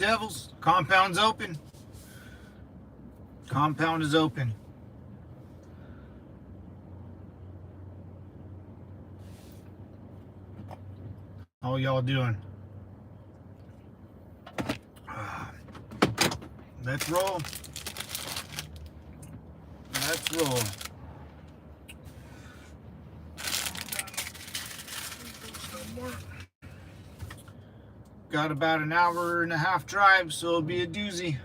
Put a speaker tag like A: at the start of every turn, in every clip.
A: Devils, compound's open. Compound is open. How y'all doing? Let's roll. Let's roll. Got about an hour and a half drive, so it'll be a doozy.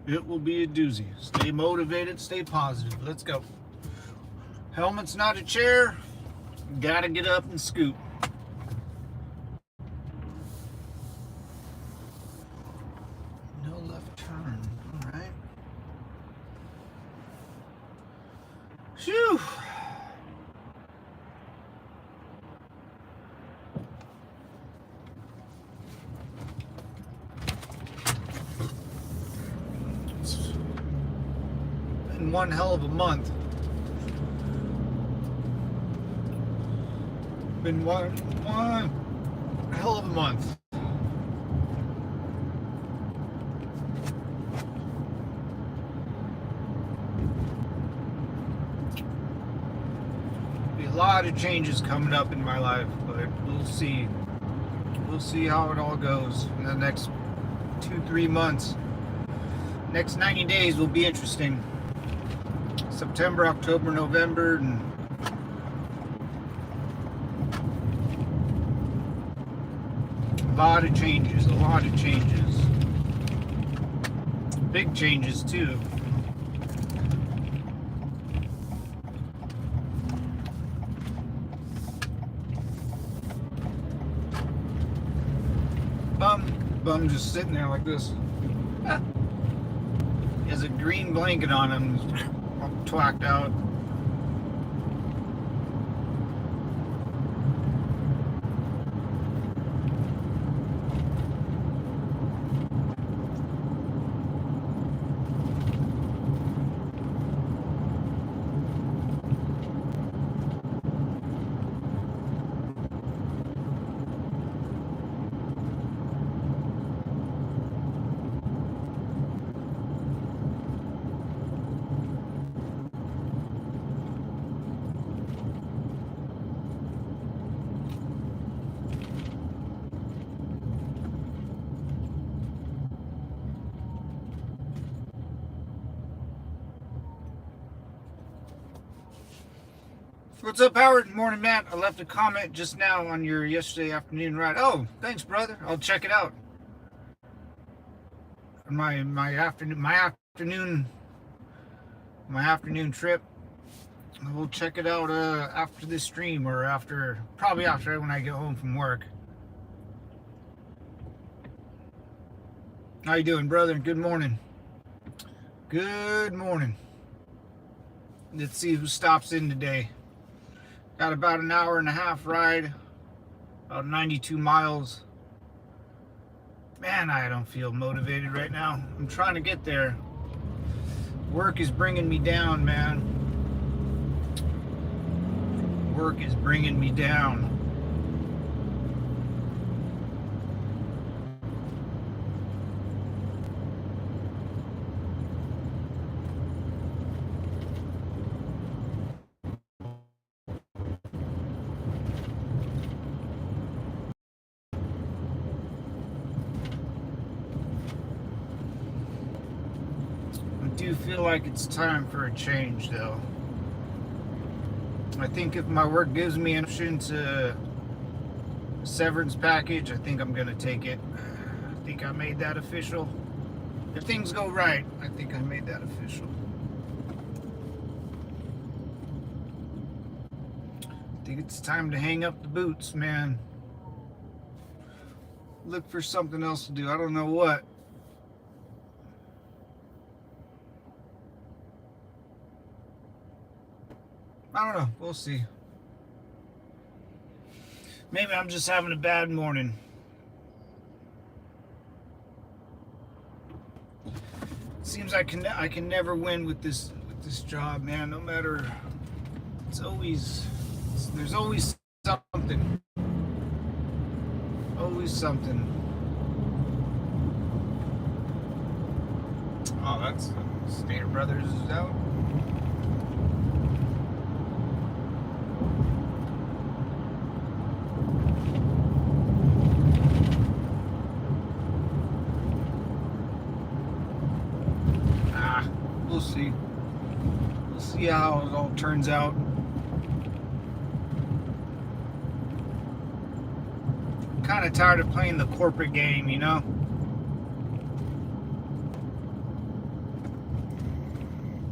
A: It will be a doozy. Stay motivated, stay positive. Let's go. Helmet's not a chair. Gotta get up and scoot. No left turn. All right. Phew. It's been one hell of a month. Been one hell of a month. Be a lot of changes coming up in my life, but we'll see. We'll see how it all goes in the next 2-3 months. Next 90 days will be interesting. September, October, November, and a lot of changes, big changes too. Bum just sitting there like this. He has a green blanket on him, all twacked out. What's up, Howard? Morning, Matt. I left a comment just now on your yesterday afternoon ride. Oh, thanks, brother. I'll check it out. My afternoon trip. We'll check it out after this stream, or probably after when I get home from work. How you doing, brother? Good morning. Good morning. Let's see who stops in today. Got about an hour and a half ride, about 92 miles. Man, I don't feel motivated right now. I'm trying to get there. Work is bringing me down, man. Work is bringing me down. I do feel like it's time for a change, though. I think if my work gives me an option to severance package, I think I'm gonna take it. I think I made that official. If things go right, I think I made that official. I think it's time to hang up the boots, man. Look for something else to do. I don't know what. I don't know. We'll see. Maybe I'm just having a bad morning. Seems I can never win with this job, man. No matter, there's always something. always something. Oh, that's Stater Brothers is out. We'll see. We'll see how it all turns out. I'm kind of tired of playing the corporate game, you know?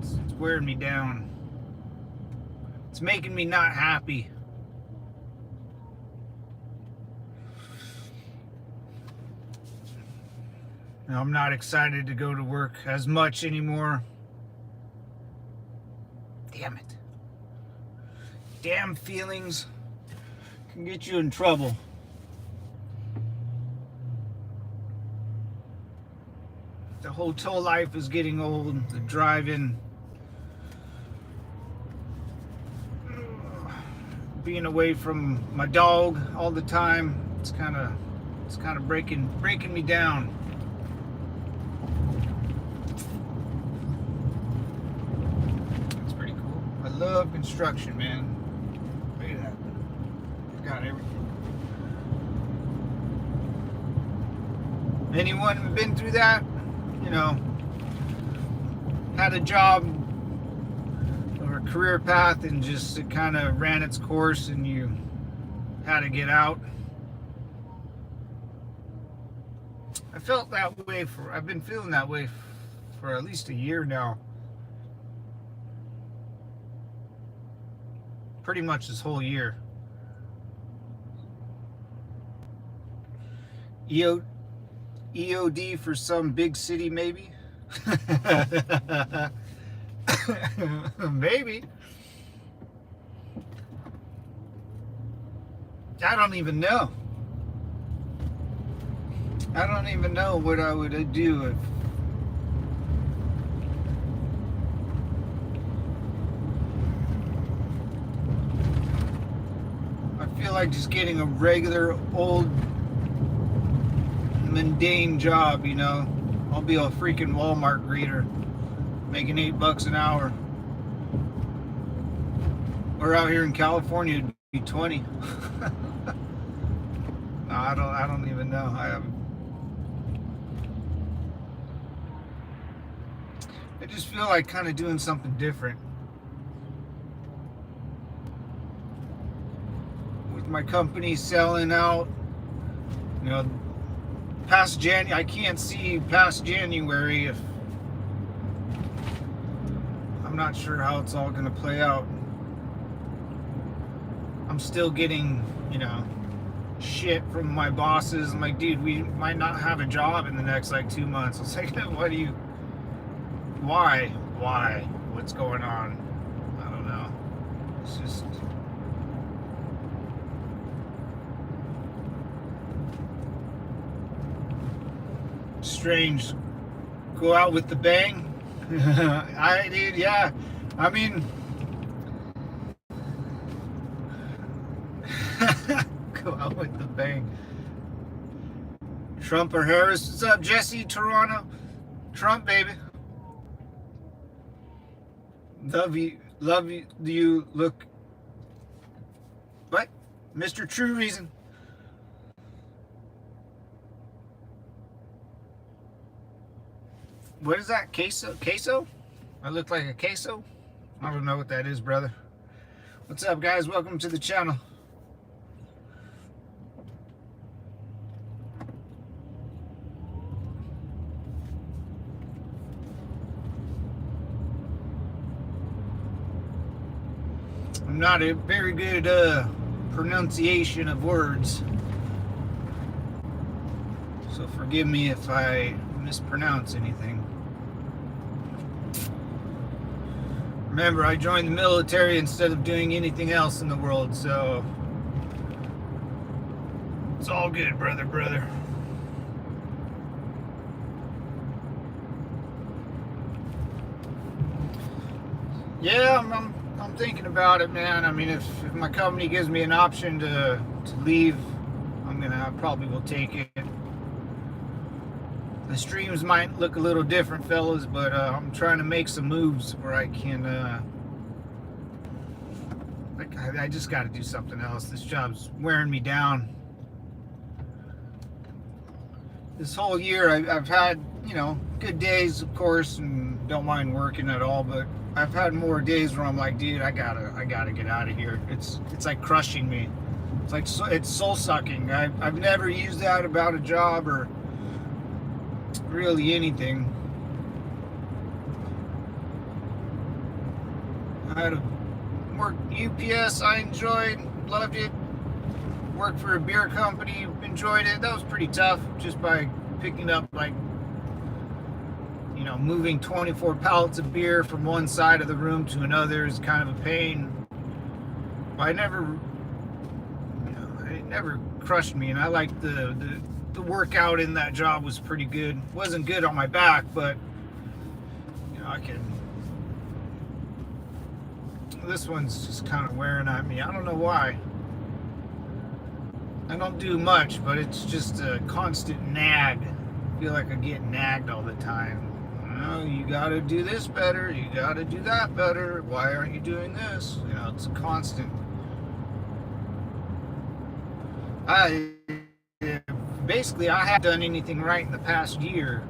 A: It's wearing me down. It's making me not happy. Now, I'm not excited to go to work as much anymore. Damn it. Damn feelings can get you in trouble. The hotel life is getting old. The driving, being away from my dog all the time, it's kind of breaking me down. I love construction, man. Look at that. It's got everything. Anyone been through that? You know, had a job or a career path and just it kind of ran its course and you had to get out. I felt that way I've been feeling that way for at least a year now. Pretty much this whole year. EOD for some big city, maybe? Maybe. I don't even know. I don't even know what I would do if I feel like just getting a regular old mundane job, you know. I'll be a freaking Walmart greeter making $8 an hour. Or out here in California it'd be 20. No, I don't even know. I just feel like kind of doing something different. My company selling out, you know, past I can't see past January. If I'm not sure how it's all going to play out. I'm still getting, you know, shit from my bosses. I'm like, dude, we might not have a job in the next like 2 months. I was like, why? What's going on? I don't know. It's just strange. Go out with the bang. I did, yeah. I mean, go out with the bang. Trump or Harris? What's up, Jesse? Toronto? Trump, baby. Love you. Look. What? Mr. True Reason. What is that? Queso? I look like a queso? I don't know what that is, brother. What's up, guys? Welcome to the channel. I'm not a very good pronunciation of words, so forgive me if I mispronounce anything. Remember, I joined the military instead of doing anything else in the world, so it's all good, brother. Yeah, I'm thinking about it, man. I mean, if my company gives me an option to leave, I'm I probably will take it. The streams might look a little different, fellas, but I'm trying to make some moves where I can. I just got to do something else. This job's wearing me down. This whole year, I've had, good days, of course, and don't mind working at all. But I've had more days where I'm like, dude, I gotta get out of here. It's like crushing me. It's soul sucking. I've never used that about a job or really anything. I had to work UPS. I enjoyed, loved it. Worked for a beer company, enjoyed it. That was pretty tough, just by picking up moving 24 pallets of beer from one side of the room to another is kind of a pain. But it never crushed me, and I liked the workout in that job was pretty good. Wasn't good on my back, but this one's just kind of wearing at me. I don't know why. I don't do much, but it's just a constant nag. I feel like I get nagged all the time. You gotta do this better, you gotta do that better, why aren't you doing this? It's a constant. Basically, I haven't done anything right in the past year.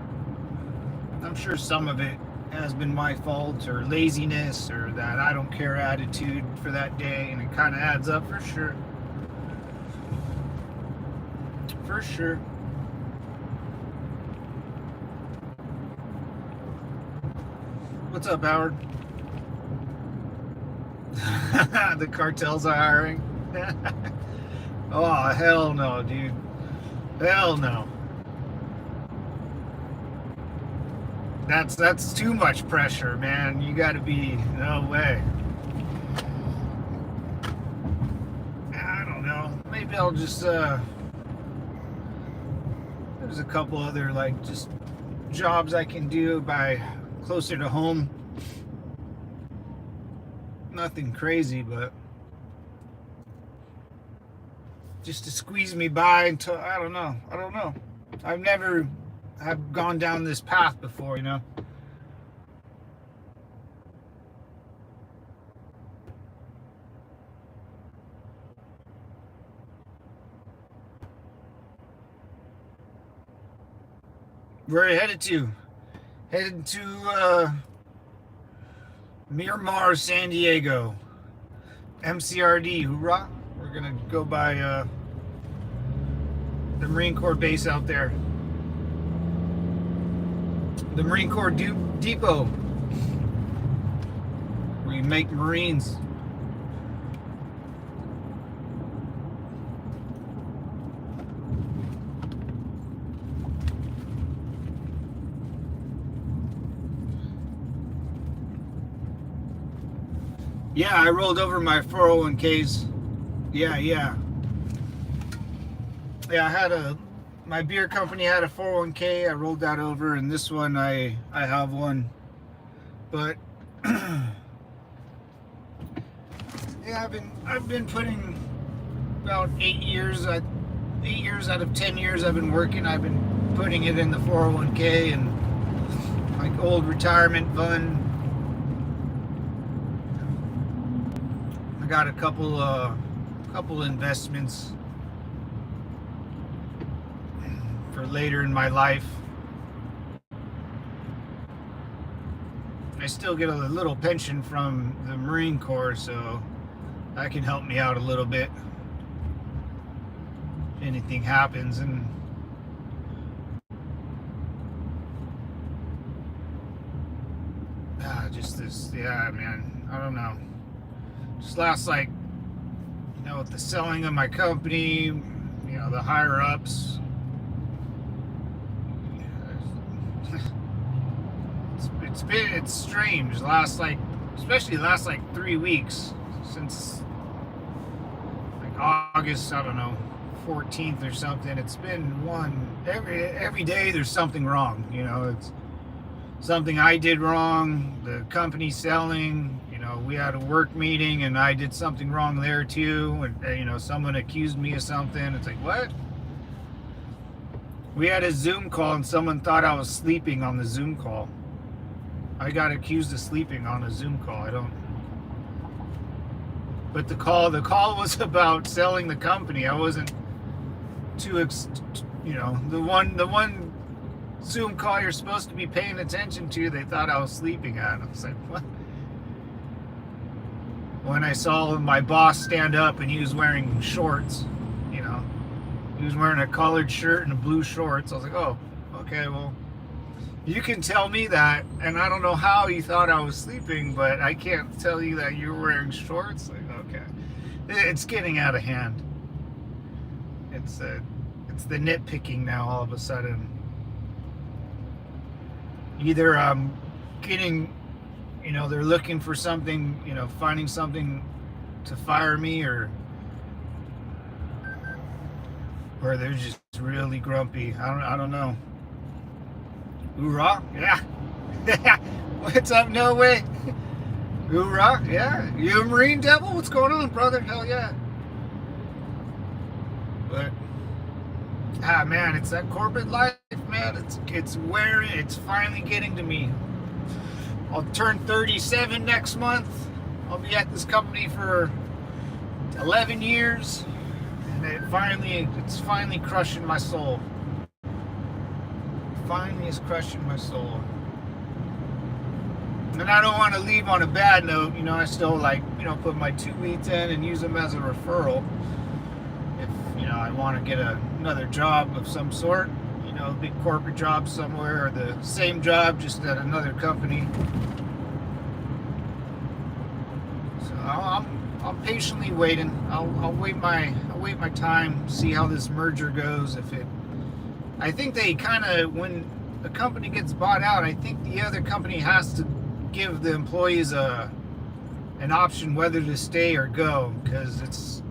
A: I'm sure some of it has been my fault, or laziness, or that I don't care attitude for that day, and it kind of adds up for sure. For sure. What's up, Howard? The cartels are hiring. Oh, hell no, dude. Hell no. That's too much pressure, man. You gotta be, no way. I don't know. Maybe I'll just, there's a couple other, just jobs I can do by closer to home. Nothing crazy, but just to squeeze me by until, I don't know. I've never have gone down this path before, Where are you headed to? Headed to Miramar, San Diego. MCRD, hoorah. We're gonna go by the Marine Corps base out there. The Marine Corps Depot. We make Marines. Yeah, I rolled over my 401ks. Yeah, I had my beer company had a 401k. I rolled that over, and this one I have one. But yeah, I've been putting about 8 years out of 10 years I've been working. I've been putting it in the 401k and old retirement fund. I got a couple investments for later in my life. I still get a little pension from the Marine Corps, so that can help me out a little bit if anything happens. And just this, yeah, man, I don't know. Just last, with the selling of my company, the higher ups. It's strange. Especially the last 3 weeks since August, I don't know, 14th or something. It's been every day there's something wrong. It's something I did wrong. The company's selling. We had a work meeting and I did something wrong there too. And someone accused me of something. It's like, what? We had a Zoom call and someone thought I was sleeping on the Zoom call. I got accused of sleeping on a Zoom call. I don't. But the call was about selling the company. I wasn't too, the one Zoom call you're supposed to be paying attention to, they thought I was sleeping at. I was like, what? When I saw my boss stand up and he was wearing shorts, he was wearing a collared shirt and blue shorts. I was like, oh, okay, well, you can tell me that, and I don't know how you thought I was sleeping, but I can't tell you that you're wearing shorts. Like, okay, it's getting out of hand. It's the nitpicking now. All of a sudden, either I'm getting, they're looking for something, finding something to fire me, or they're just really grumpy. I don't know. Hoorah! Yeah. What's up? No way. Hoorah! Yeah. You a Marine Devil? What's going on, brother? Hell yeah. But man, it's that corporate life, man. It's finally getting to me. I'll turn 37 next month. I'll be at this company for 11 years. And it's finally crushing my soul. Finally is crushing my soul. And I don't want to leave on a bad note. I still put my 2 weeks in and use them as a referral. If, I want to get another job of some sort, a big corporate job somewhere, or the same job just at another company. So I'm patiently waiting. I'll wait my time, see how this merger goes. I think they kind of, when a company gets bought out, I think the other company has to give the employees an option whether to stay or go, because it's,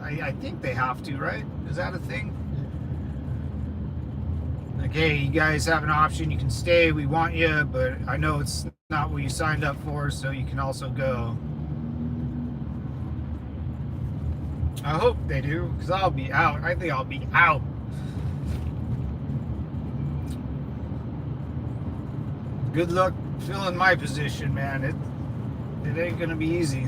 A: I think they have to, right? Is that a thing? Like, hey, you guys have an option, you can stay, we want you, but I know it's not what you signed up for, so you can also go. I hope they do, because I'll be out. I think I'll be out. Good luck filling my position, man. It ain't gonna be easy.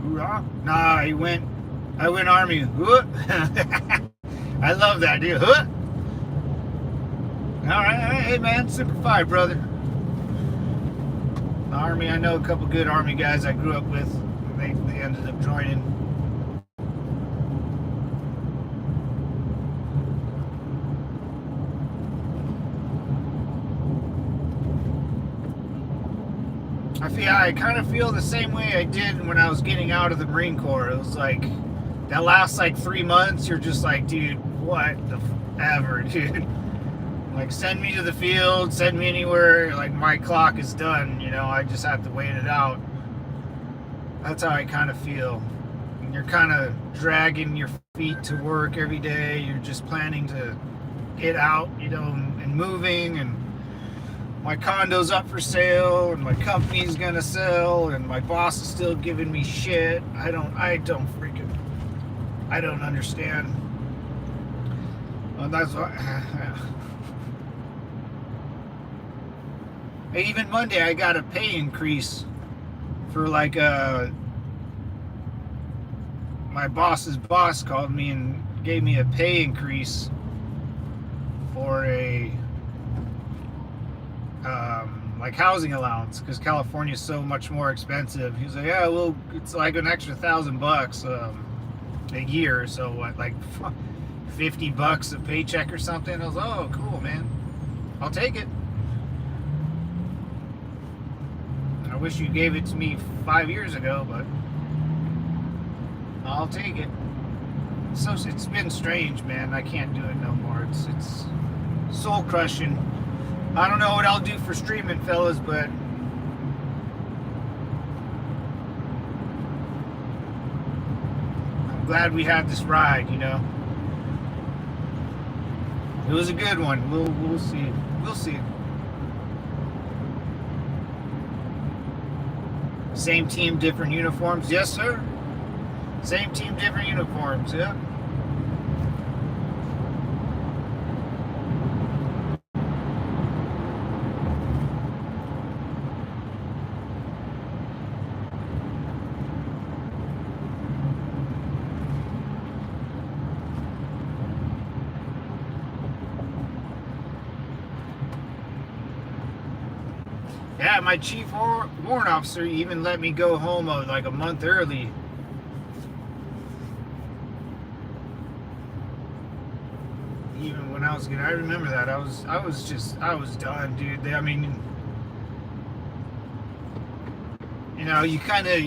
A: Hoorah. Nah, I went Army. I love that, dude. All right, hey man, Super 5, brother. Army, I know a couple good Army guys I grew up with. They ended up joining. I kind of feel the same way I did when I was getting out of the Marine Corps. It was like that last 3 months, you're just like, dude, what the ever, dude. Like, send me to the field, send me anywhere. Like, my clock is done, I just have to wait it out. That's how I kind of feel. And you're kind of dragging your feet to work every day. You're just planning to get out, and moving, and my condo's up for sale, and my company's gonna sell, and my boss is still giving me shit. I don't understand. Well, that's what. Even Monday, I got a pay increase for my boss's boss called me and gave me a pay increase for a housing allowance, because California is so much more expensive. He was like, yeah, well, it's like an extra $1,000 a year, so what, like $50 a paycheck or something. I was like, oh, cool, man, I'll take it. I wish you gave it to me 5 years ago, but I'll take it. So it's been strange, man. I can't do it no more. It's soul crushing. I don't know what I'll do for streaming, fellas, but I'm glad we had this ride, It was a good one. We'll see. We'll see. Same team, different uniforms. Yes, sir. Same team, different uniforms. Yeah. Yeah, my chief warrant officer even let me go home like a month early. Even when I was good, I remember that I was done, dude. I mean, you kind of.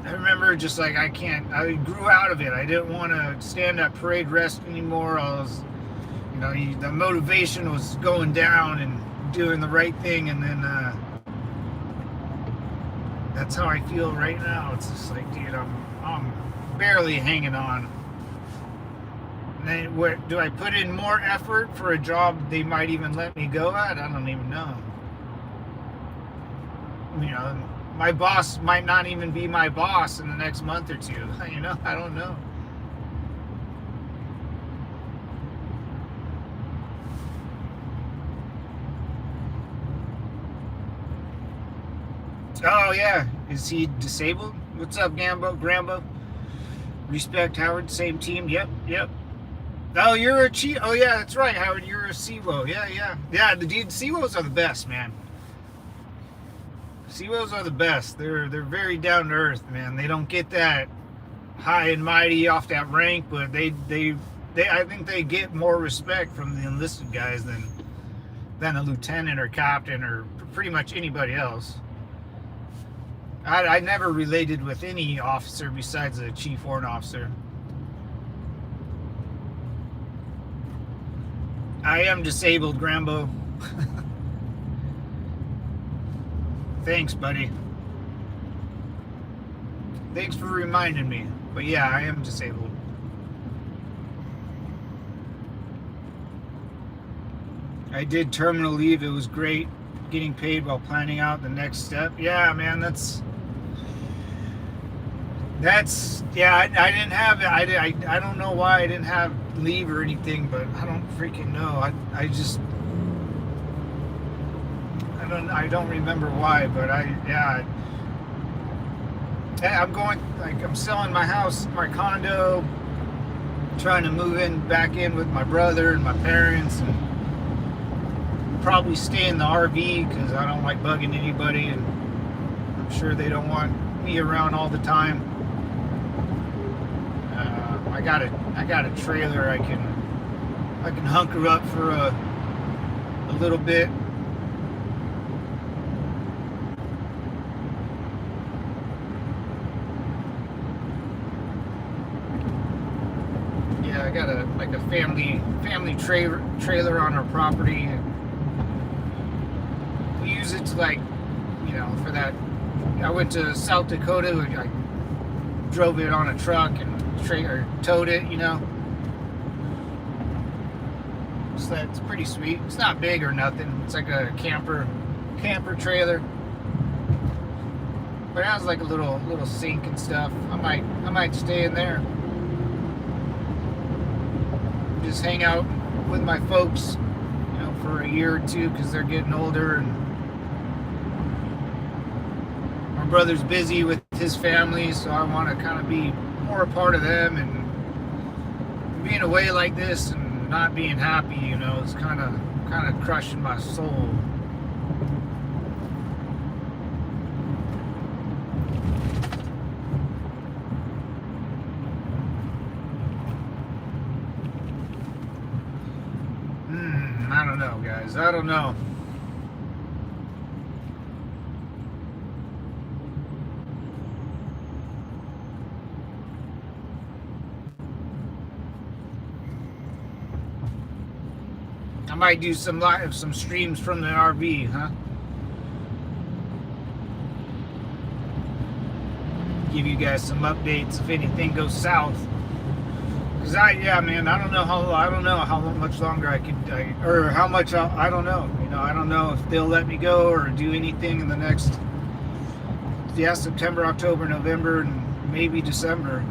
A: I remember just like I grew out of it. I didn't want to stand at parade rest anymore. I was, the motivation was going down and doing the right thing, and then that's how I feel right now. It's just like, dude, I'm barely hanging on. And then do I put in more effort for a job they might even let me go at? I don't even know. My boss might not even be my boss in the next month or two. I don't know. Oh yeah, is he disabled? What's up, Grambo? Respect, Howard. Same team. Yep. Oh, you're a chief. Oh yeah, that's right, Howard. You're a CWO. Yeah. The CWOs are the best, man. CWOs are the best. They're very down to earth, man. They don't get that high and mighty off that rank, but they I think they get more respect from the enlisted guys than a lieutenant or captain or pretty much anybody else. I never related with any officer besides a chief warrant officer. I am disabled, Grambo. Thanks, buddy. Thanks for reminding me. But yeah, I am disabled. I did terminal leave. It was great getting paid while planning out the next step. Yeah, man, that's yeah, I didn't have it. I don't know why I didn't have leave or anything, but I don't freaking know. I don't remember why, but I'm selling my house, my condo, trying to move back in with my brother and my parents, and probably stay in the RV because I don't like bugging anybody, and I'm sure they don't want me around all the time. I got a trailer I can hunker up for a little bit. Yeah, I got a family trailer on our property. We use it to for that. I went to South Dakota. I drove it on a truck and towed it, So that's pretty sweet. It's not big or nothing. It's like a camper trailer. But it has like a little sink and stuff. I might stay in there. Just hang out with my folks, for a year or two because they're getting older, and my brother's busy with his family, so I want to kind of be more a part of them, and being away like this and not being happy, it's kind of crushing my soul. I don't know, guys. I don't know. I might do some streams from the RV, huh? Give you guys some updates if anything goes south. Cause I don't know how much longer I don't know. I don't know if they'll let me go or do anything in the next yeah, September, October, November, and maybe December.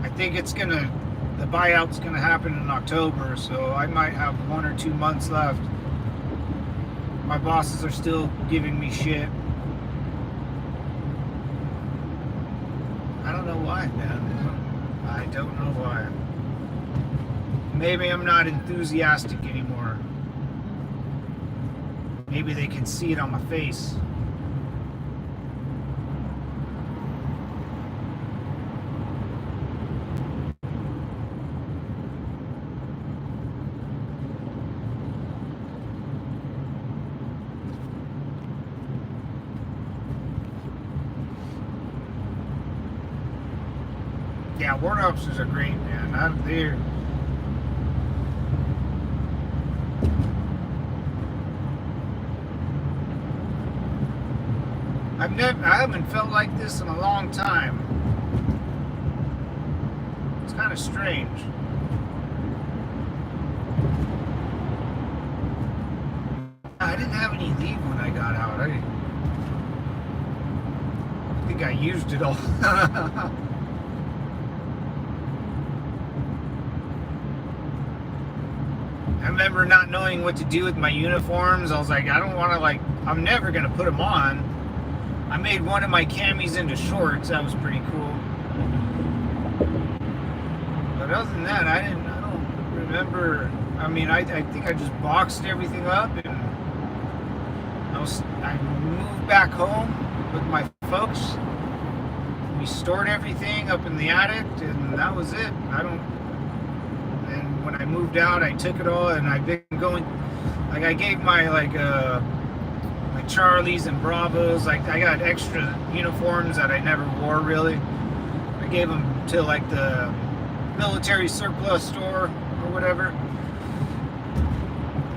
A: I think the buyout's gonna happen in October, so I might have 1 or 2 months left. My bosses are still giving me shit. I don't know why, man. I don't know why. Maybe I'm not enthusiastic anymore. Maybe they can see it on my face. Yeah, warrant officers are great, man. They're I haven't felt like this in a long time. It's kind of strange. I didn't have any leave when I got out. I think I used it all. I remember not knowing what to do with my uniforms. I was like, I'm never going to put them on. I made one of my camis into shorts. That was pretty cool. But other than that, I don't remember. I mean, I think I just boxed everything up, and I moved back home with my folks. We stored everything up in the attic, and that was it. And when I moved out, I took it all, and I've been going, like, I gave my my Charlies and Bravos, like, I got extra uniforms that I never wore really. I gave them to like the military surplus store or whatever.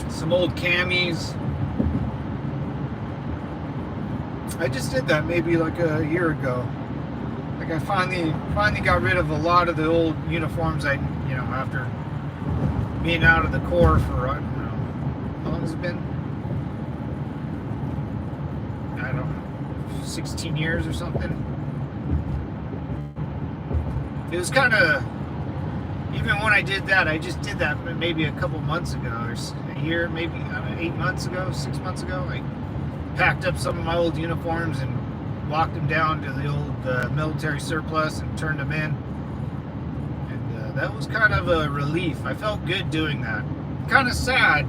A: Some old camis. I just did that maybe like a year ago. Like, I finally got rid of a lot of the old uniforms after being out of the Corps for, I don't know, how long has it been? I don't know, 16 years or something. It was kind of, even when I did that, I just did that maybe a couple months ago, or a year, maybe 8 months ago, 6 months ago. I packed up some of my old uniforms and walked them down to the old military surplus and turned them in. And that was kind of a relief. I felt good doing that. Kind of sad,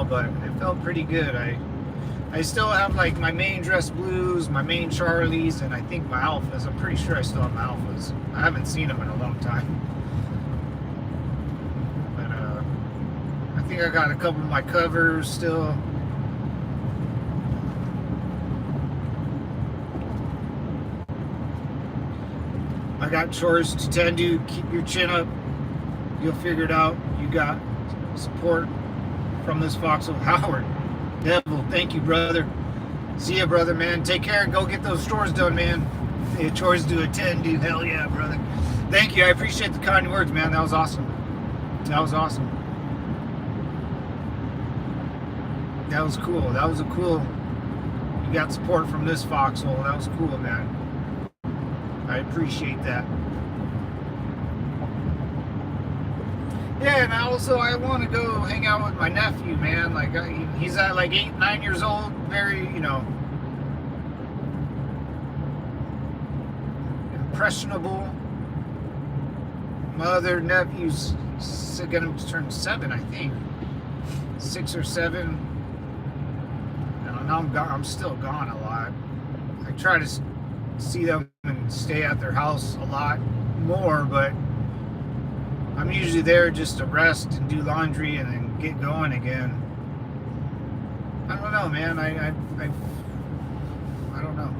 A: but it felt pretty good. I still have like my main dress blues, my main Charlies, and I think my Alphas. I'm pretty sure I still have my Alphas. I haven't seen them in a long time. But I think I got a couple of my covers still. I got chores to tend to. Keep your chin up. You'll figure it out. You got support from this foxhole. Howard Devil, thank you, brother. See ya, brother, man. Take care. Go get those stores done, man. Hey, chores to attend to. Hell yeah, brother. Thank you. I appreciate the kind words, man. That was awesome. That was awesome. That was cool. That was a cool. You got support from this foxhole. That was cool, man. I appreciate that. Yeah, and I want to go hang out with my nephew, man. Like, he's at like 8, 9 years old. Very, impressionable. My other nephew's going to turn 7, I think. 6 or 7. And I'm still gone a lot. I try to see them and stay at their house a lot more, but I'm usually there just to rest and do laundry and then get going again. I don't know, man. I don't know.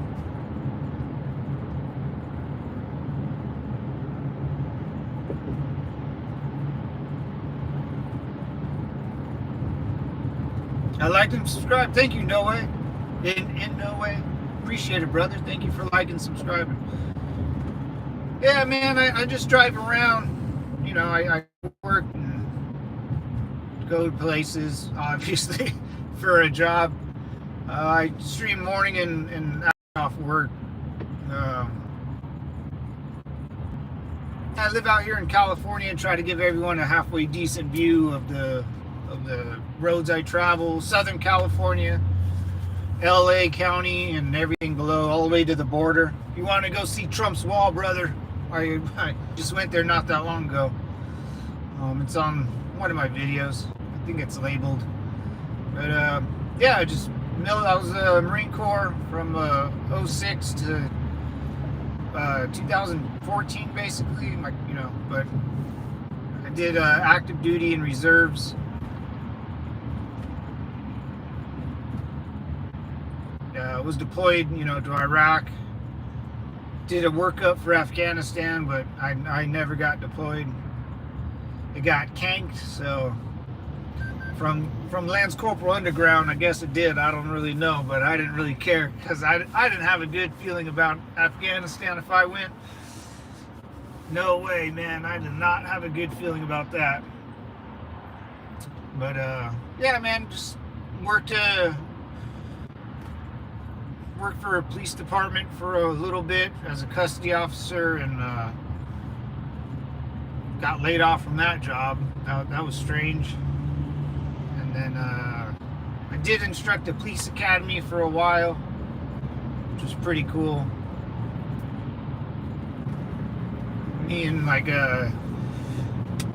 A: I liked and subscribed. Thank you, No Way. In No Way. Appreciate it, brother. Thank you for liking and subscribing. Yeah, man, I just drive around. I work and go places, obviously, for a job. I stream morning and off work. I live out here in California and try to give everyone a halfway decent view of the roads I travel. Southern California, LA County, and everything below, all the way to the border. If you want to go see Trump's wall, brother, I just went there not that long ago. It's on one of my videos. I think it's labeled. But yeah, I was Marine Corps from 06 to 2014, basically. But I did active duty and reserves. Was deployed, to Iraq. Did a workup for Afghanistan, but I never got deployed. It got canked, so from Lance Corporal Underground, I guess it did. I don't really know, but I didn't really care because I didn't have a good feeling about Afghanistan if I went. No way, man. I did not have a good feeling about that. But yeah, man, just worked for a police department for a little bit as a custody officer, and got laid off from that job. That was strange. And then I did instruct a police academy for a while, which was pretty cool.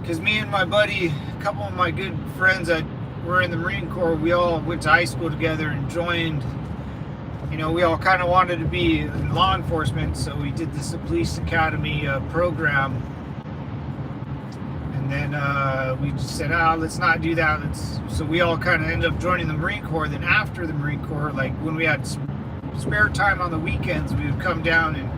A: Because me and my buddy, a couple of my good friends that were in the Marine Corps, we all went to high school together and joined. We all kind of wanted to be in law enforcement, so we did this police academy program. And then we just said, let's not do that. So we all kind of ended up joining the Marine Corps. Then after the Marine Corps, like when we had spare time on the weekends, we would come down, and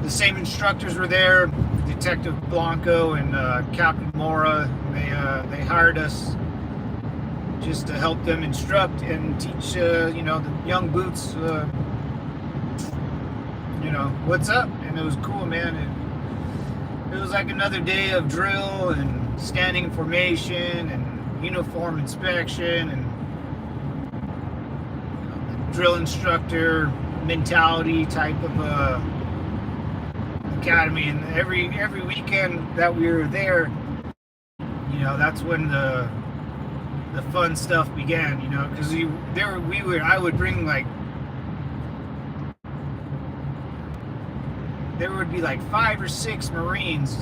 A: the same instructors were there, Detective Blanco and Captain Mora. They hired us just to help them instruct and teach, the young boots, what's up. And it was cool, man. It was like another day of drill and standing in formation and uniform inspection and the drill instructor mentality type of academy. And every weekend that we were there, that's when the fun stuff began, because I would bring there would be like 5 or 6 Marines,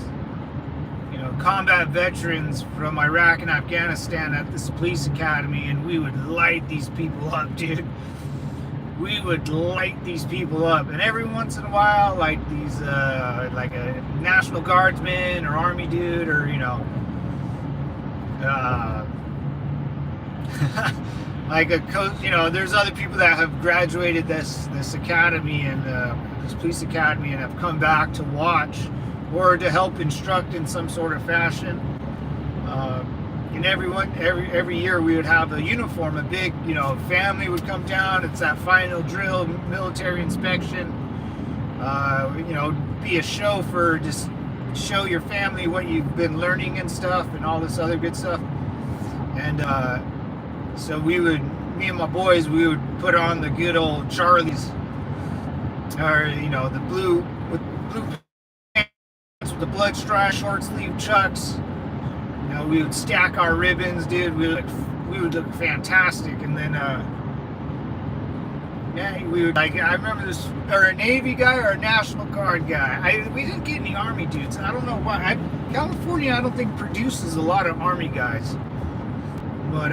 A: combat veterans from Iraq and Afghanistan at this police academy, and we would light these people up, dude. We would light these people up, and every once in a while, like these, like a National Guardsman or Army dude, or like a coach, there's other people that have graduated this academy and this police academy and have come back to watch or to help instruct in some sort of fashion. And every year we would have a uniform, a big, family would come down. It's that final drill, military inspection. Be a show for just show your family what you've been learning and stuff and all this other good stuff. And so me and my boys, we would put on the good old Charlies, or the blue pants with the blood stripe, short sleeve chucks. We would stack our ribbons, dude. We would look fantastic. And then we would, like, I remember this, or a Navy guy or a National Guard guy. We didn't get any Army dudes. I don't know why. California, I don't think produces a lot of Army guys. But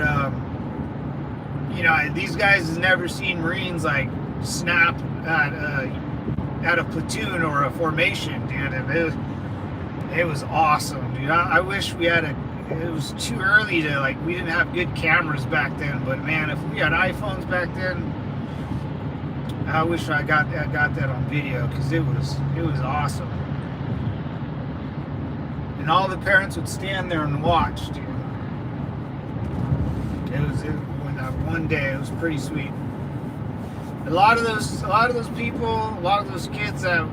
A: these guys has never seen Marines like snap at a platoon or a formation, dude. And it was awesome, dude. I wish we had it was too early to, we didn't have good cameras back then, but man, if we had iPhones back then, I wish I got that on video, because it was awesome. And all the parents would stand there and watch, dude. One day, it was pretty sweet. A lot of those people, a lot of those kids that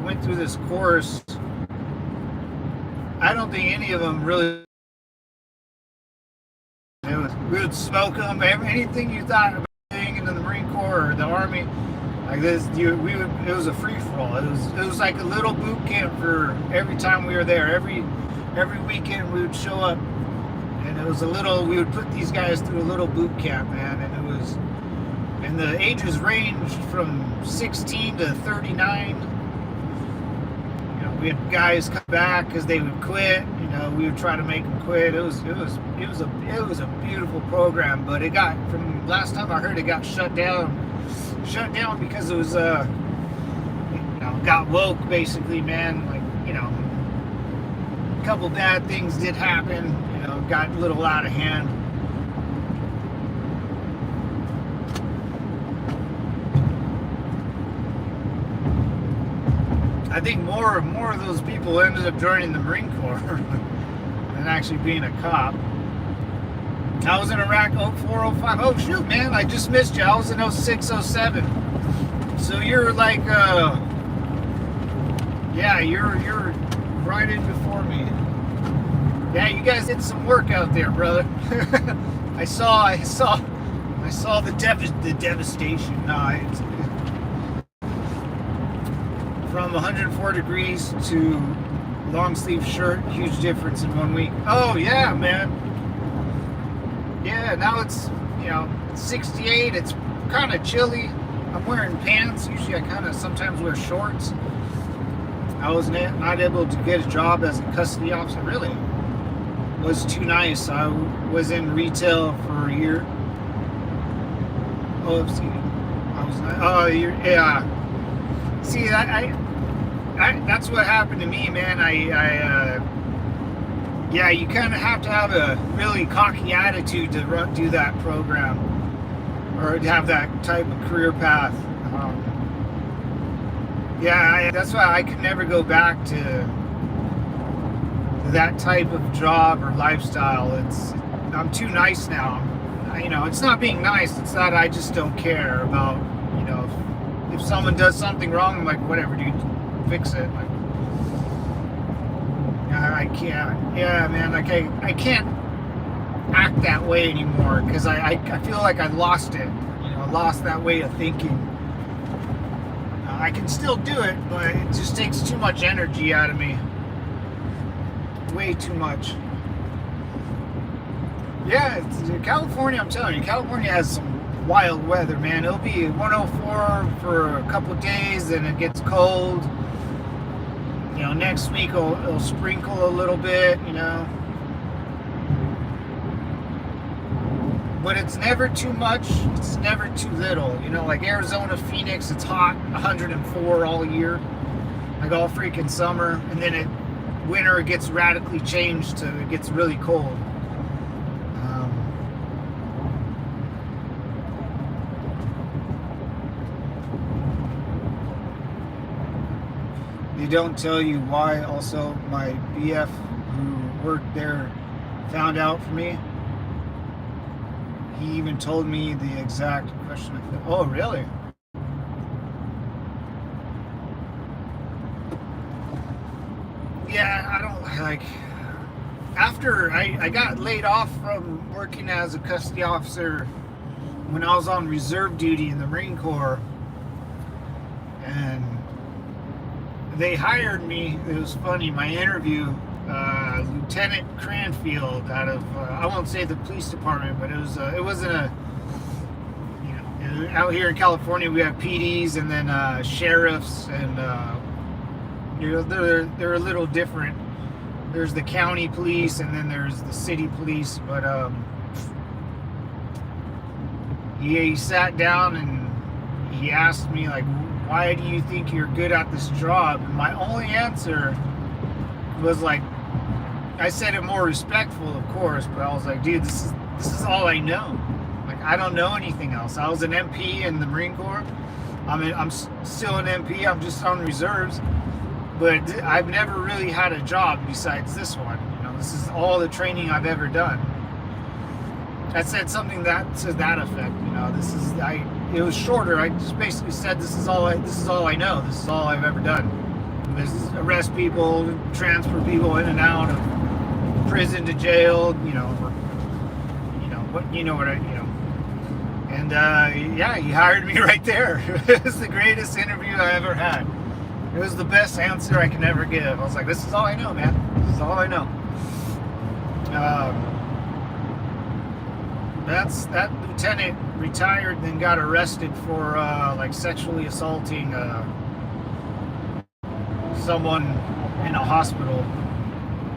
A: went through this course, I don't think any of them really. We would smoke them. Anything you thought about getting into the Marine Corps, or the Army. Like this, it was a free for all. It was like a little boot camp for every time we were there. Every weekend we would show up, and it was we would put these guys through a little boot camp, man. And the ages ranged from 16 to 39. We had guys come back because they would quit. We would try to make them quit. It was a beautiful program, but it got, from last time I heard, it got shut down because it was got woke, basically, man. Like, a couple bad things did happen. Got a little out of hand. I think more of those people ended up joining the Marine Corps than actually being a cop. I was in Iraq 04, 05. Oh shoot, man, I just missed you. I was in 06, 07. So you're like, yeah, you're right in before me. Yeah, you guys did some work out there, brother. I saw the devastation. No, from 104 degrees to long sleeve shirt, huge difference in 1 week. Oh yeah, man. Yeah, now it's 68. It's kind of chilly. I'm wearing pants. Usually I kind of sometimes wear shorts. I was not able to get a job as a custody officer. Really, it was too nice. I was in retail for a year. Oh, see, I was not. Oh, yeah. See, that's what happened to me, man. Yeah, you kind of have to have a really cocky attitude to do that program, or to have that type of career path. Yeah, that's why I could never go back to that type of job or lifestyle. I'm too nice now. It's not being nice. It's that I just don't care about, if someone does something wrong, I'm like, whatever, dude, fix it. Like, I can't. Yeah, man, like I can't act that way anymore, because I feel like I lost it. Lost that way of thinking. I can still do it, but it just takes too much energy out of me. Way too much. Yeah, California, I'm telling you, California has some wild weather, man. It'll be 104 for a couple days, then it gets cold. Next week it'll sprinkle a little bit, But it's never too much, it's never too little. Like Arizona, Phoenix, it's hot, 104 all year, like all freaking summer. And then winter, it gets radically changed to, it gets really cold. They don't tell you why. Also, my BF who worked there found out for me. He even told me the exact question. Oh, really? Yeah, I don't like. After I got laid off from working as a custody officer when I was on reserve duty in the Marine Corps, and they hired me. It was funny. My interview, Lieutenant Cranfield out of I won't say the police department, but it wasn't a, out here in California we have PDs and then sheriffs, and they're a little different. There's the county police and then there's the city police. But he sat down and he asked me, like, why do you think you're good at this job? And my only answer was like, I said it more respectful, of course, but I was like, dude, this is all I know. Like, I don't know anything else. I was an MP in the Marine Corps. I'm still an MP. I'm just on reserves, but I've never really had a job besides this one. This is all the training I've ever done. I said something to that effect. It was shorter. I just basically said, this is all I know. This is all I've ever done. This is arrest people, transfer people in and out of prison to jail. And yeah, he hired me right there. It was the greatest interview I ever had. It was the best answer I can ever give. I was like, this is all I know, man. This is all I know. That lieutenant retired, then got arrested for like sexually assaulting someone in a hospital.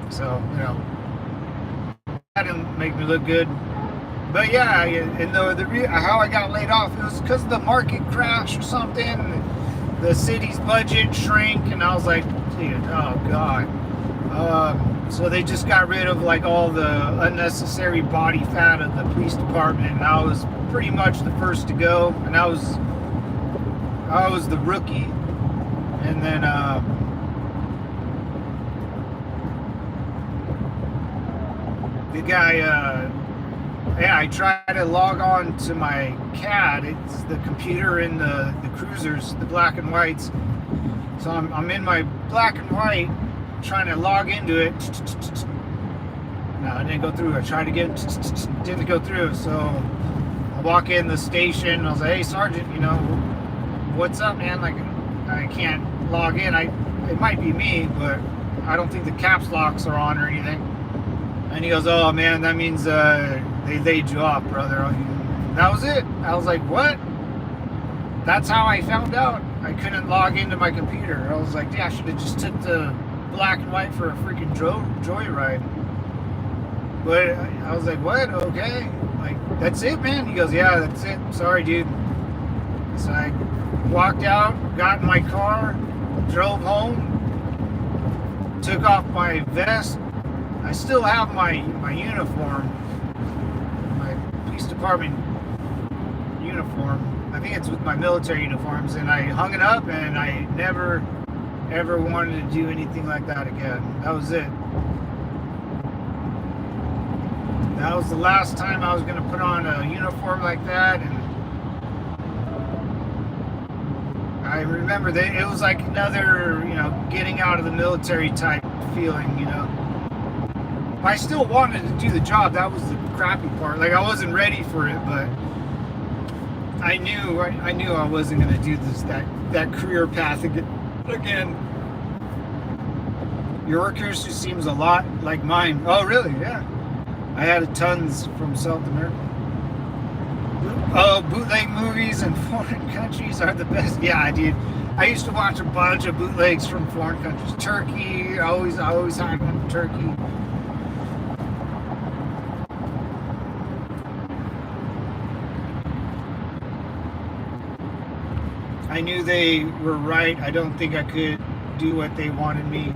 A: So, you know, that didn't make me look good. But yeah, and how I got laid off, it was because the market crashed or something. The city's budget shrank, and I was like, dude, oh god. So they just got rid of like all the unnecessary body fat of the police department, and I was pretty much the first to go, and I was the rookie. And then the guy, yeah, I tried to log on to my CAD. It's the computer in the cruisers, the black and whites. So I'm in my black and white, trying to log into it. No, it didn't go through. I tried again, didn't go through. So I walk in the station. I was like, hey, Sergeant, you know, what's up, man? Like, I can't log in. It might be me, but I don't think the caps locks are on or anything. And he goes, oh man, that means they laid you off, brother. That was it. I was like, what? That's how I found out. I couldn't log into my computer. I was like, yeah, I should have just took the black and white for a freaking joyride. But I was like, what? Okay. Like, that's it, man? He goes, yeah, that's it. Sorry, dude. So I walked out, got in my car, drove home, took off my vest. I still have my uniform, my police department uniform. I think it's with my military uniforms, and I hung it up, and I never ever wanted to do anything like that again. That was it. That was the last time I was going to put on a uniform like that, and I remember that it was like another, you know, getting out of the military type feeling, you know. I still wanted to do the job. That was the crappy part. Like, I wasn't ready for it, but I knew I wasn't going to do that career path again. Yours just seems a lot like mine. Oh, really? Yeah. I had tons from South America. Oh, bootleg movies in foreign countries are the best. Yeah, I did. I used to watch a bunch of bootlegs from foreign countries. Turkey. I always had one from Turkey. I knew they were right. I don't think I could do what they wanted me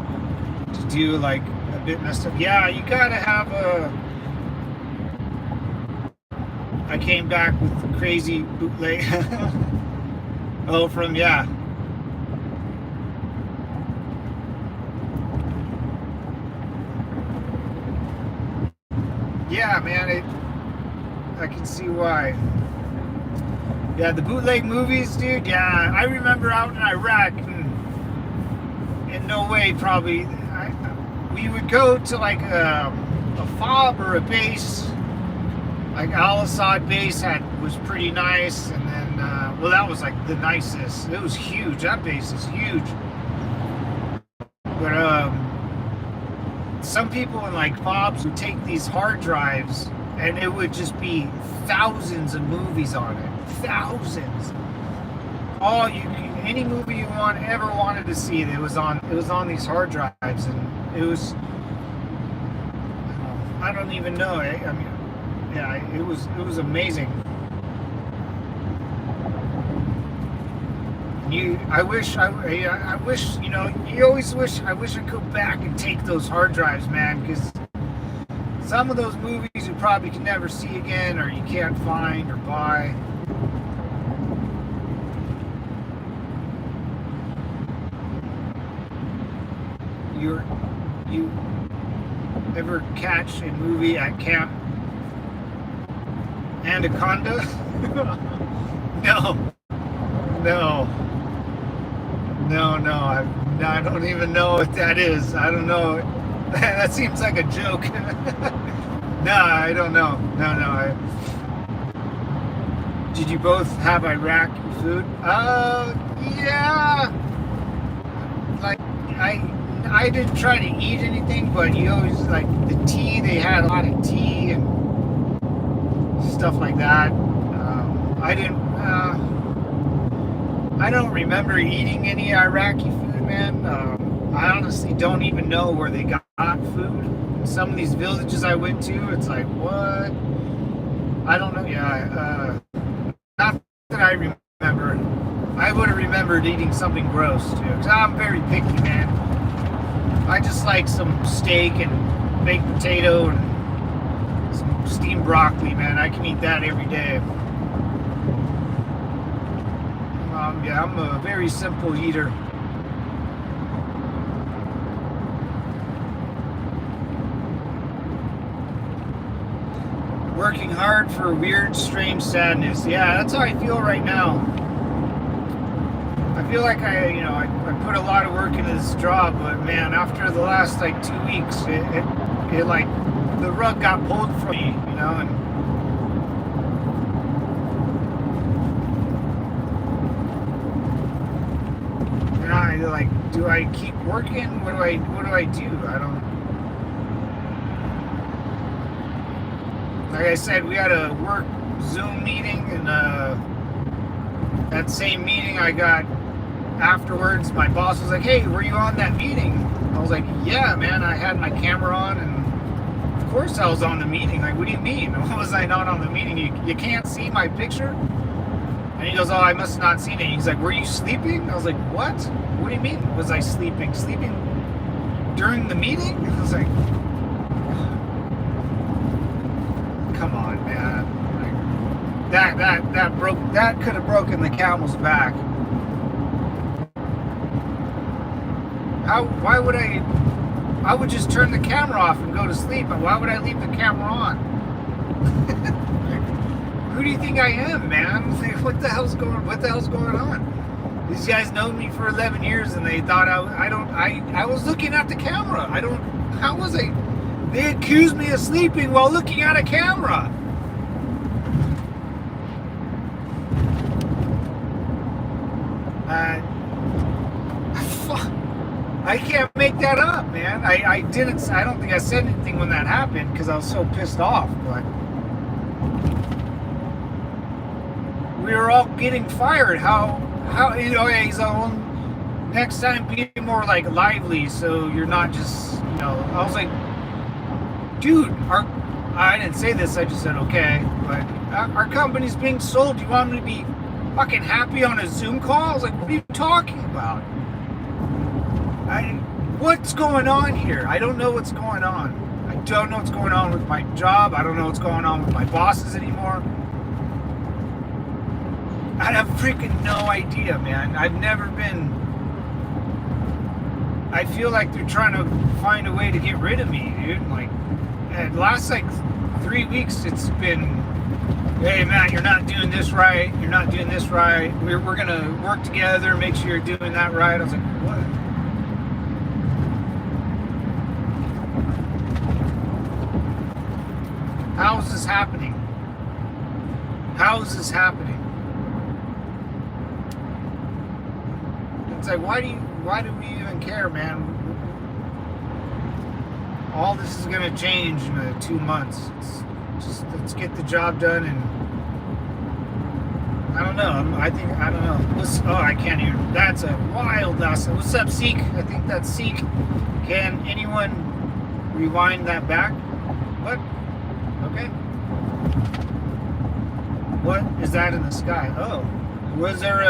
A: to do, like a bit messed up. Yeah, you gotta have I came back with crazy bootleg. Oh, from, yeah. Yeah, man, I can see why. Yeah, the bootleg movies, dude, yeah. I remember out in Iraq, and in no way probably, we would go to like a fob or a base. Like Al-Assad base was pretty nice, and then, well, that was like the nicest. It was huge. That base is huge. But some people in like fobs would take these hard drives, and it would just be thousands of movies on it. Thousands. Any movie you ever wanted to see, it was on these hard drives, and it was, I don't even know. I mean, yeah, it was amazing. I wish, you know, you always wish, I wish I could go back and take those hard drives, man, because some of those movies you probably can never see again, or you can't find or buy. You ever catch a movie at Camp Anaconda? No. I don't even know what that is. I don't know. That seems like a joke. No, I don't know. No. Did you both have Iraqi food? Yeah. Like I didn't try to eat anything, but you always like the tea. They had a lot of tea and stuff like that. I didn't. I don't remember eating any Iraqi food, man. I honestly don't even know where they got food. Some of these villages I went to, it's like, what? I don't know. Yeah, not that I remember. I would have remembered eating something gross too, because I'm very picky, man. I just like some steak and baked potato and some steamed broccoli, man. I can eat that every day. Yeah, I'm a very simple eater. Working hard for weird, strange sadness. Yeah, that's how I feel right now. I feel like I put a lot of work into this job, but man, after the last like 2 weeks, it like the rug got pulled from me, and I like, do I keep working? What do I do? I don't. Like I said, we had a work Zoom meeting, and that same meeting I got afterwards, my boss was like, "Hey, were you on that meeting?" I was like, "Yeah, man, I had my camera on, and of course I was on the meeting." Like, what do you mean? Why was I not on the meeting? You can't see my picture? And he goes, "Oh, I must have not seen it." He's like, "Were you sleeping?" I was like, "What? What do you mean? Was I sleeping? Sleeping during the meeting?" I was like, come on, man. Like, that could have broken the camel's back. Why would I would just turn the camera off and go to sleep, and why would I leave the camera on? Who do you think I am, man? Like, what the hell's going on? These guys know me for 11 years, and they thought I was looking at the camera. How was I? They accused me of sleeping while looking at a camera. I can't make that up, man. I don't think I said anything when that happened because I was so pissed off, but we were all getting fired. How he's on next time be more like lively, so you're not just, I was like, dude, I didn't say this, I just said okay, but our company's being sold. Do you want me to be fucking happy on a Zoom call? I was like, what are you talking about? What's going on here? I don't know what's going on. I don't know what's going on with my job. I don't know what's going on with my bosses anymore. I have freaking no idea, man. I feel like they're trying to find a way to get rid of me, dude. Like, the last 3 weeks, it's been, hey, Matt, you're not doing this right. You're not doing this right. We're going to work together, make sure you're doing that right. I was like, what? How is this happening? How is this happening? It's like, why do we even care, man? All this is gonna change in 2 months. Let's get the job done, and I don't know. I don't know. I can't even. That's a wild lesson. What's up, Seek? I think that's Seek. Can anyone rewind that back? What? Okay. What is that in the sky? Oh. Was there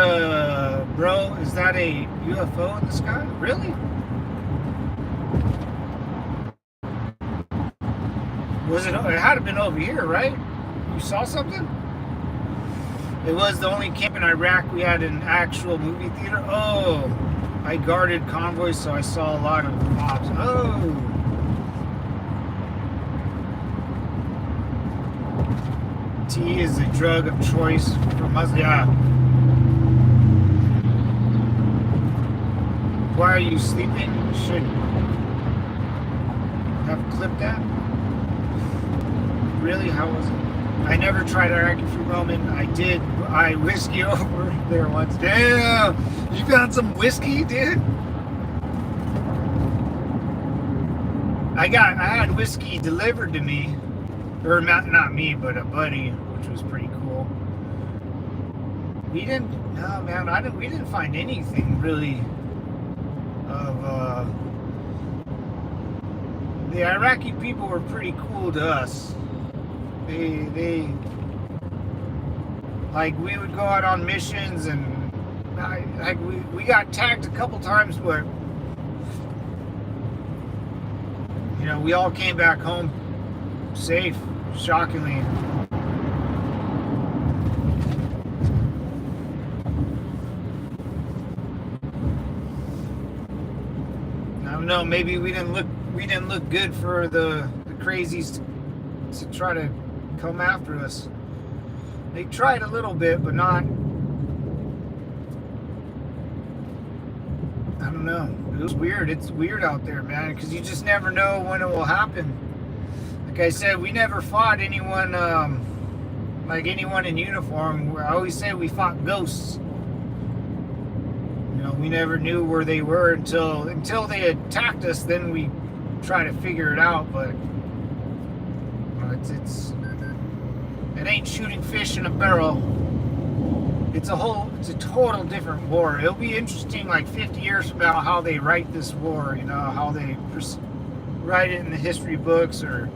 A: bro, is that a UFO in the sky? Really? It had to have been over here, right? You saw something? It was the only camp in Iraq we had an actual movie theater. Oh, I guarded convoys, so I saw a lot of mobs. Oh. Tea is the drug of choice for Muslims. Yeah. Why are you sleeping? Should have clipped that. Really? How was it? I never tried Iraqi fruit Roman. I did. I whiskey over there once. Damn, you found some whiskey, dude? I had whiskey delivered to me, or not me, but a buddy, which was pretty cool. We didn't find anything really of the Iraqi people were pretty cool to us. They like, we would go out on missions, and we got tagged a couple times, but you know, we all came back home safe, shockingly. I don't know, maybe we didn't look good for the crazies to try to come after us. They tried a little bit, but not. I don't know. It was weird. It's weird out there, man, because you just never know when it will happen. Like I said, we never fought anyone, like anyone in uniform. I always say we fought ghosts. You know, we never knew where they were until they attacked us. Then we try to figure it out, but it ain't shooting fish in a barrel. It's a total different war. It'll be interesting, like 50 years from now, how they write this war. You know, how they write it in the history books, or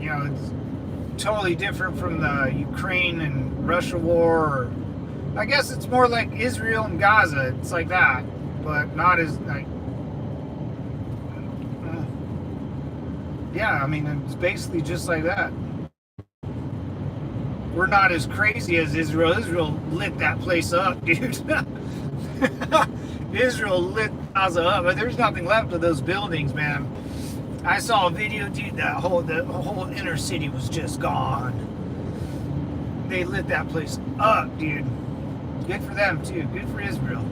A: you know, it's totally different from the Ukraine and Russia war. Or, I guess it's more like Israel and Gaza. It's like that, but not as like. Yeah, I mean, it's basically just like that. We're not as crazy as Israel. Israel lit that place up, dude. Israel lit Gaza up, but there's nothing left of those buildings, man. I saw a video, dude. The whole inner city was just gone. They lit that place up, dude. Good for them too. Good for Israel.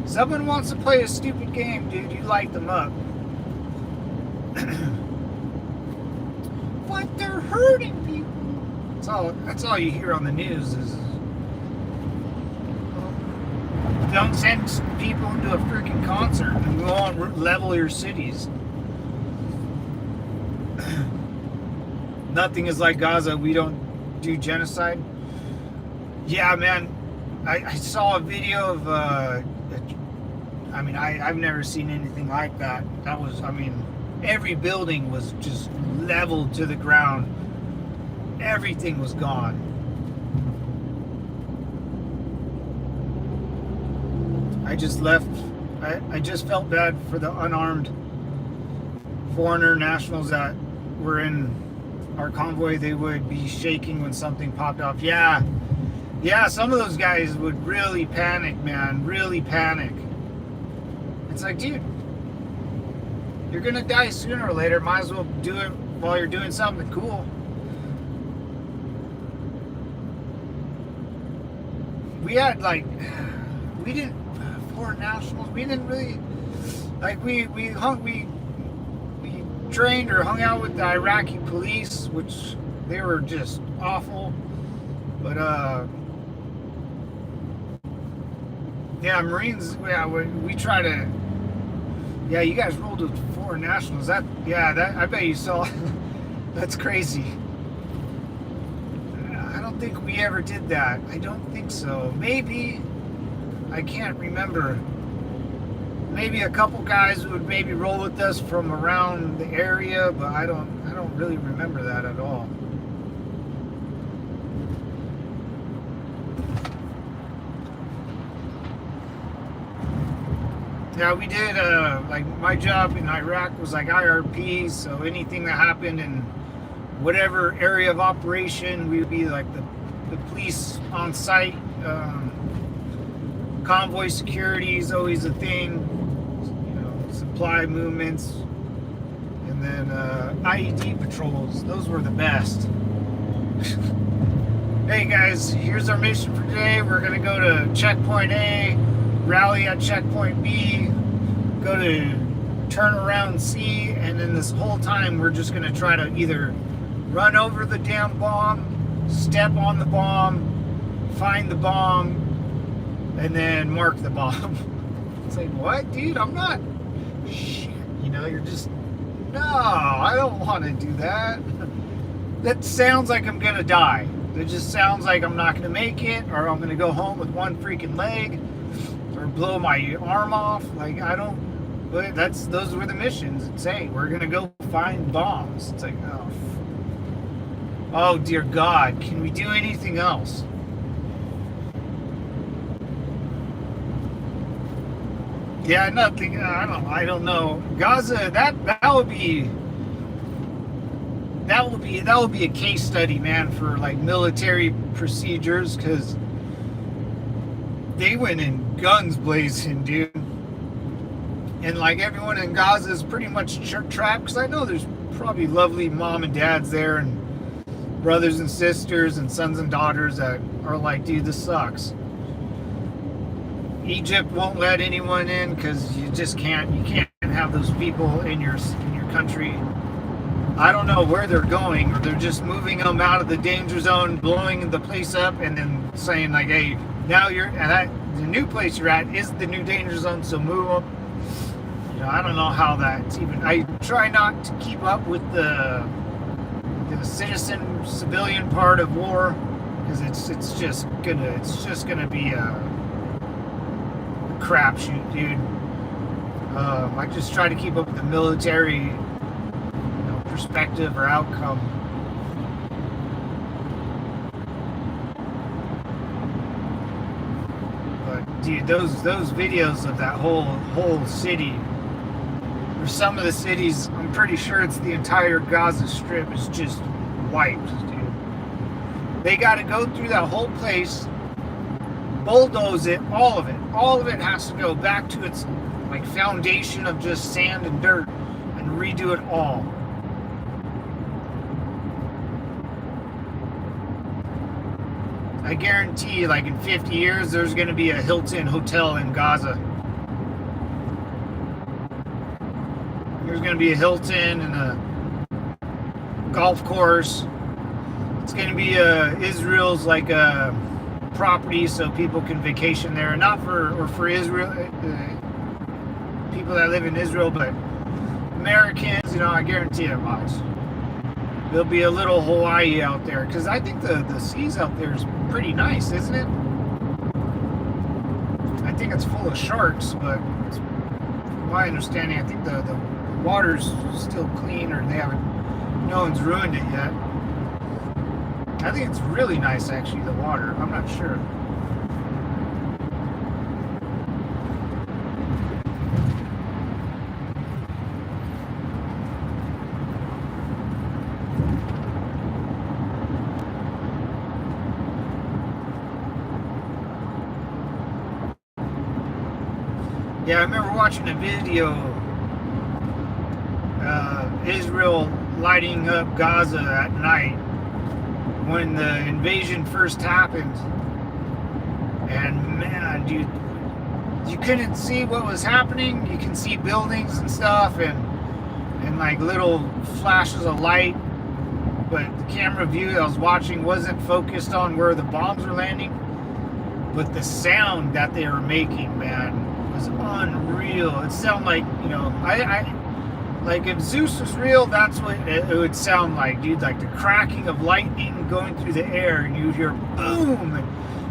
A: Someone wants to play a stupid game, dude. You light them up. But they're hurting people. That's all you hear on the news is, don't send people into a freaking concert and go on level your cities. Nothing is like Gaza. We don't do genocide. Yeah, man. I saw a video of I mean, I've never seen anything like that. That was, I mean, every building was just leveled to the ground. Everything was gone. I just left. I just felt bad for the unarmed foreigner nationals that were in our convoy. They would be shaking when something popped off. Yeah, some of those guys would really panic, man. Really panic. It's like, dude, you're gonna die sooner or later. Might as well do it while you're doing something cool. We had foreign nationals. We didn't really like. We trained or hung out with the Iraqi police, which they were just awful. But yeah, Marines. Yeah, we try to. Yeah, you guys rolled with foreign nationals. That I bet you saw. That's crazy. I don't think we ever did that. I don't think so. Maybe. I can't remember. Maybe a couple guys would maybe roll with us from around the area, but I don't really remember that at all. Yeah, we did, like, my job in Iraq was like IRP, so anything that happened in whatever area of operation, we would be like the police on site. Convoy security is always a thing, you know, supply movements, and then IED patrols. Those were the best. Hey guys, here's our mission for today. We're gonna go to checkpoint A, rally at checkpoint B, go to turnaround C, and then this whole time we're just gonna try to either run over the damn bomb, step on the bomb, find the bomb, and then mark the bomb. It's like, what, dude? I'm not. Shit, you're just. No, I don't want to do that. That sounds like I'm gonna die. It just sounds like I'm not gonna make it, or I'm gonna go home with one freaking leg, or blow my arm off. Like, I don't. But those were the missions. It's, hey, we're gonna go find bombs. It's like, oh dear God, can we do anything else? Yeah, nothing. I don't know. Gaza. That would be a case study, man, for like military procedures, because they went in guns blazing, dude. And like everyone in Gaza is pretty much trapped, because I know there's probably lovely mom and dads there, and brothers and sisters and sons and daughters that are like, dude, this sucks. Egypt won't let anyone in because you just can't. You can't have those people in your country. I don't know where they're going, or they're just moving them out of the danger zone, blowing the place up, and then saying like, "Hey, now you're at the new place you're at is the new danger zone, so move them." I don't know how that's even. I try not to keep up with the civilian part of war, because it's just gonna be a crapshoot, dude. I just try to keep up with the military, perspective or outcome. But dude, those videos of that whole city, or some of the cities, I'm pretty sure it's the entire Gaza Strip, is just wiped, dude. They got to go through that whole place, bulldoze it, all of it. All of it has to go back to its like foundation of just sand and dirt, and redo it all. I guarantee, like in 50 years, there's going to be a Hilton hotel in Gaza. There's going to be a Hilton and a golf course. It's going to be Israel's like a property, so people can vacation there. Not for Israel, people that live in Israel, but Americans. I guarantee it, much. There'll be a little Hawaii out there, because I think the seas out there is pretty nice, isn't it? I think it's full of sharks, but from my understanding, I think the water's still clean, or no one's ruined it yet. I think it's really nice, actually, the water. I'm not sure. Yeah, I remember watching a video, Israel lighting up Gaza at night when the invasion first happened. And man, dude, you couldn't see what was happening. You can see buildings and stuff, and like little flashes of light, but the camera view that I was watching wasn't focused on where the bombs were landing. But the sound that they were making, man, was unreal. It sounded like, like if Zeus was real, that's what it would sound like, dude. Like the cracking of lightning going through the air, and you'd hear boom.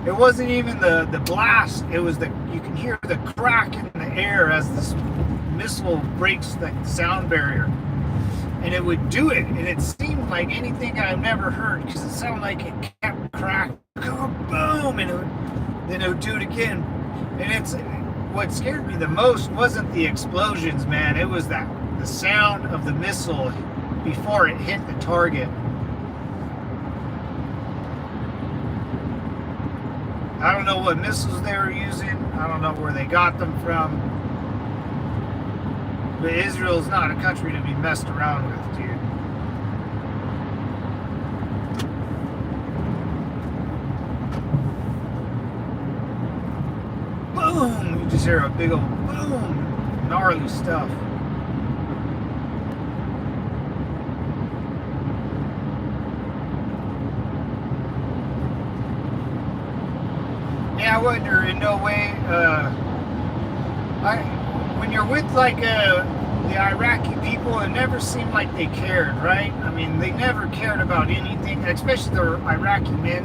A: It wasn't even the blast. It was you can hear the crack in the air as this missile breaks the sound barrier. And it would do it, and it seemed like anything I've never heard, because it sounded like it kept cracking, boom, and then it would do it again. And what scared me the most wasn't the explosions, man. It was the sound of the missile before it hit the target. I don't know what missiles they were using. I don't know where they got them from. But Israel's not a country to be messed around with, dude. Boom! You just hear a big old boom. Gnarly stuff. Yeah, what? They're in no way. When you're with like the Iraqi people, it never seemed like they cared, right? I mean, they never cared about anything, especially the Iraqi men.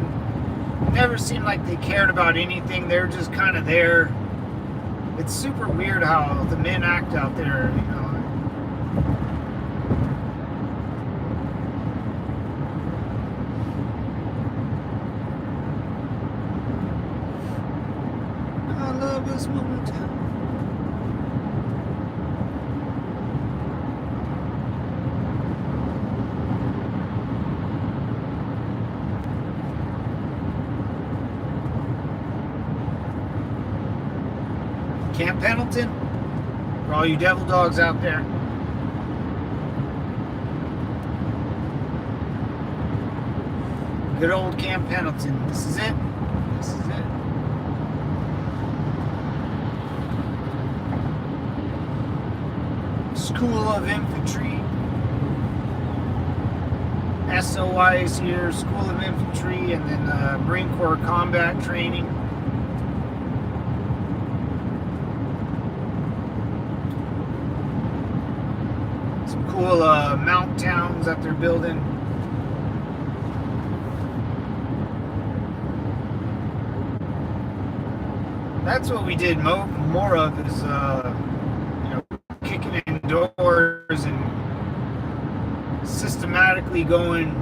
A: It never seemed like they cared about anything. They're just kind of there. It's super weird how the men act out there, you know. I love this moment. Camp Pendleton, for all you devil dogs out there. Good old Camp Pendleton. This is it. This is it. School of Infantry. SOI is here. School of Infantry, and then Marine Corps Combat Training. Cool mount towns that they're building. That's what we did more of is you know, kicking in doors and systematically going.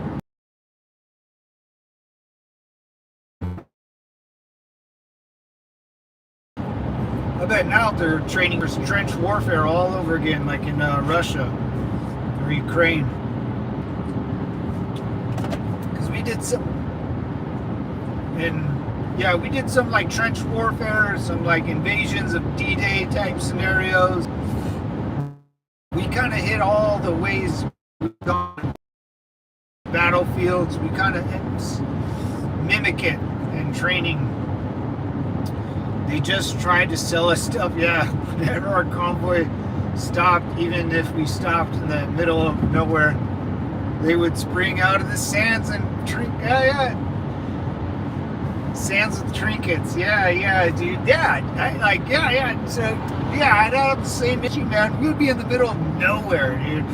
A: I bet now they're training for trench warfare all over again, like in Russia or Ukraine. Because we did some, and yeah, we did some like trench warfare, some like invasions of D-Day type scenarios. We kind of hit all the ways we've gone battlefields. We kind of mimic it in training. They just tried to sell us stuff. Yeah, whenever our convoy stopped, even if we stopped in the middle of nowhere, they would spring out of the sands and sands with trinkets. Yeah, dude. Yeah. So yeah, I'd have the same issue, man. We would be in the middle of nowhere, dude.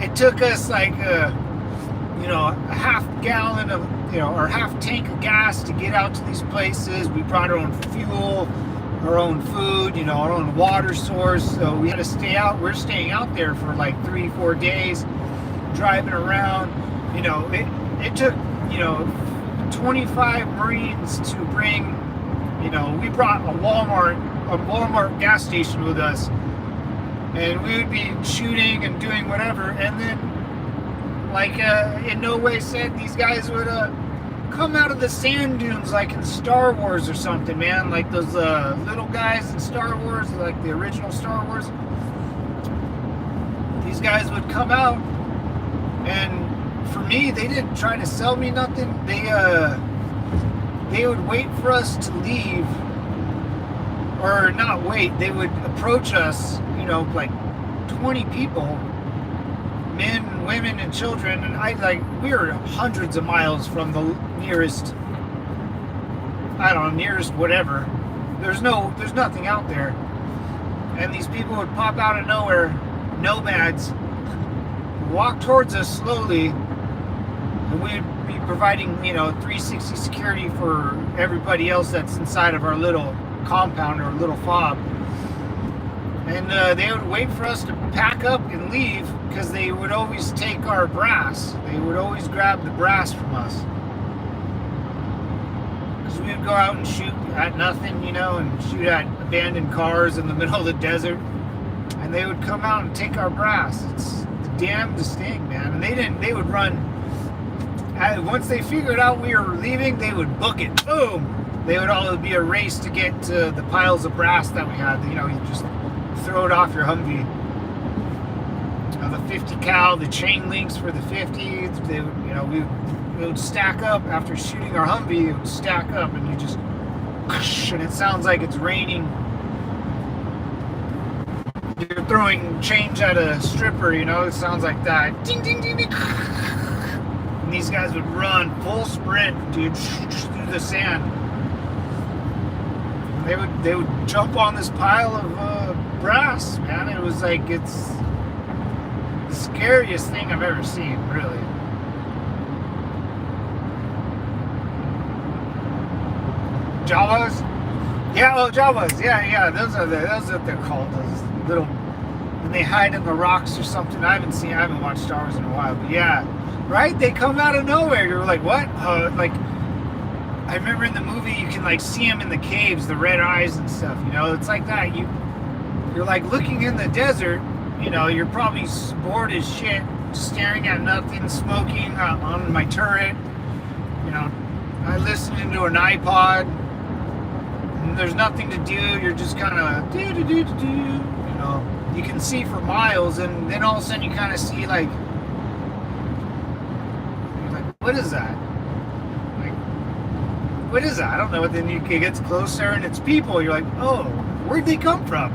A: It took us like a half gallon of, or half tank of gas to get out to these places. We brought our own fuel, our own food, our own water source. So we had to stay out. We're staying out there for like 3-4 days, driving around. It took, 25 Marines to bring, we brought a Walmart gas station with us, and we would be shooting and doing whatever, and then in no way said these guys would come out of the sand dunes like in Star Wars or something, man. Like those little guys in Star Wars, like the original Star Wars. These guys would come out, and for me, they didn't try to sell me nothing. They would wait for us to leave, or not wait. They would approach us, like 20 people, men, women, and children, and we were hundreds of miles from the nearest whatever. There's nothing out there, and these people would pop out of nowhere, nomads, walk towards us slowly, and we'd be providing 360 security for everybody else that's inside of our little compound or little fob. And they would wait for us to pack up and leave, because they would always take our brass. They would always grab the brass from us. Because we would go out and shoot at nothing, and shoot at abandoned cars in the middle of the desert. And they would come out and take our brass. It's the damnedest thing, man. And they would run. Once they figured out we were leaving, they would book it. Boom! They would all be a race to get to the piles of brass that we had. You just throw it off your Humvee. The 50 cal, the chain links for the 50. They would, we would stack up after shooting our Humvee. It would stack up, and you just, and it sounds like it's raining. You're throwing change at a stripper, it sounds like that. Ding, ding, ding, ding. And these guys would run full sprint, dude, through the sand. they would jump on this pile of brass, man. It was like, it's the scariest thing I've ever seen, really. Jawas? Yeah, oh, Jawas. Yeah. Those are what they're called. Those little, and they hide in the rocks or something. I haven't watched Star Wars in a while, but yeah, right? They come out of nowhere. You're like, what? Like, I remember in the movie you can like see them in the caves, the red eyes and stuff. You know, it's like that. You're like looking in the desert. You know, you're probably bored as shit, staring at nothing, smoking on my turret. You know, I listen into an iPod. There's nothing to do. You're just kind of you know, you can see for miles, and then all of a sudden you kind of see like, you're like, what is that? Like, what is that? I don't know. But then it gets closer and it's people. You're like, oh, where'd they come from?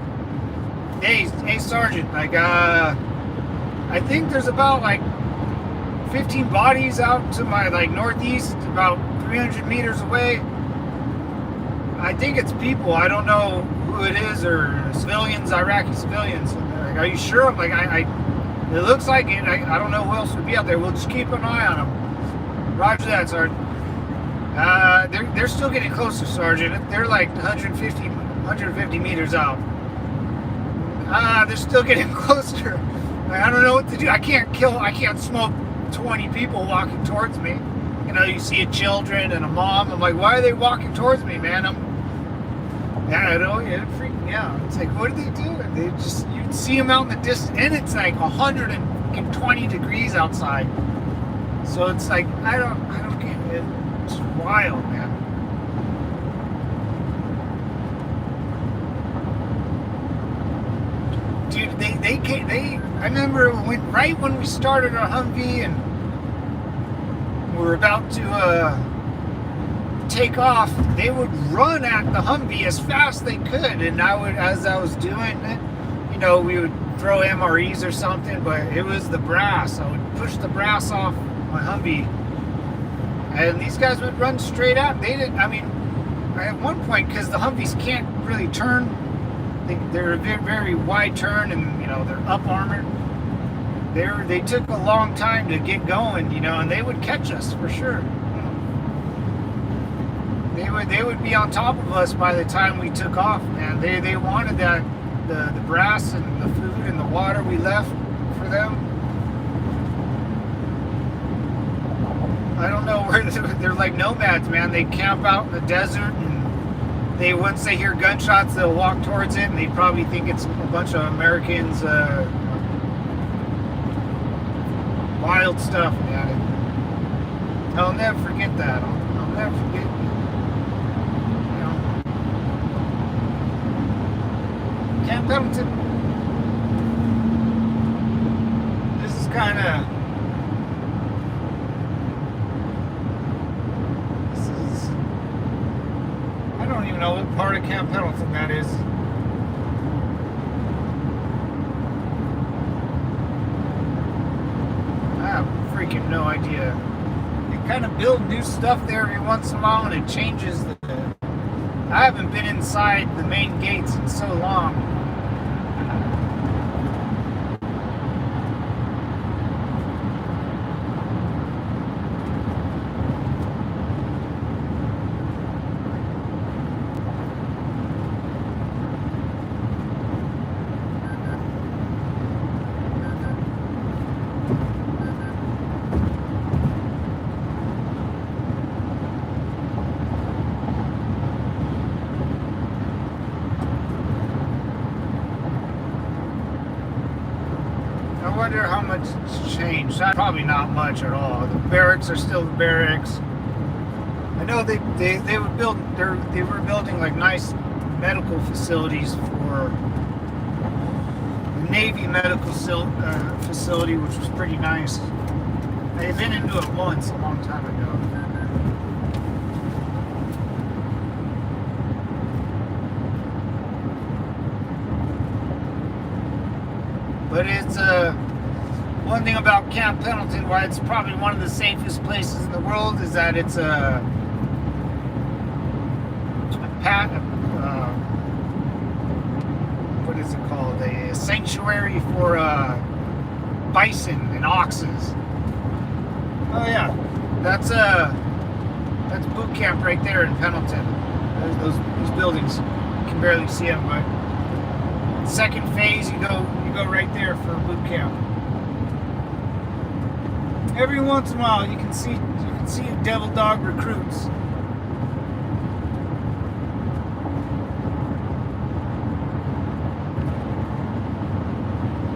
A: Hey Sergeant, like, I think there's about like 15 bodies out to my like northeast, about 300 meters away. I think it's people. I don't know who it is, or civilians, Iraqi civilians. Like, are you sure? I'm like, it looks like it. I don't know who else would be out there. We'll just keep an eye on them. Roger that, Sergeant. They're still getting closer, Sergeant. They're like 150 meters out. They're still getting closer. Like, I don't know what to do. I can't smoke 20 people walking towards me. You know, you see children and a mom. I'm like, why are they walking towards me, man? I know, it freaked me out. It's like, what are they doing? You'd see them out in the distance, and it's like 120 degrees outside. So it's like, I don't get it. It's wild, man. Dude, I remember right when we started our Humvee and we were about to take off, they would run at the Humvee as fast as they could, and as I was doing it, you know, we would throw MREs or something, but it was the brass. I would push the brass off my Humvee, and these guys would run straight at. They didn't. I mean, at one point, because the Humvees can't really turn, they're a very, very wide turn, and you know, they're up armored. They took a long time to get going, you know, and they would catch us for sure. They would be on top of us by the time we took off, man. They wanted that the brass and the food and the water we left for them. I don't know where they're like nomads, man. They camp out in the desert, and once they hear gunshots, they'll walk towards it, and they probably think it's a bunch of Americans. Wild stuff, man. I'll never forget that. I'll never forget. You know, Camp Pendleton. This is kind of. I don't even know what part of Camp Pendleton that is. Freaking no idea. They kind of build new stuff there every once in a while, and it changes I haven't been inside the main gates in so long. I wonder how much it's changed. Probably not much at all. The barracks are still the barracks. I know they were building like nice medical facilities for the Navy medical facility, which was pretty nice. I've been into it once a long time ago. But it's one thing about Camp Pendleton, why it's probably one of the safest places in the world, is that it's sanctuary for bison and oxes. Oh yeah, that's boot camp right there in Pendleton. Those buildings, you can barely see them, but second phase, you go right there for boot camp. Every once in a while, you can see devil dog recruits.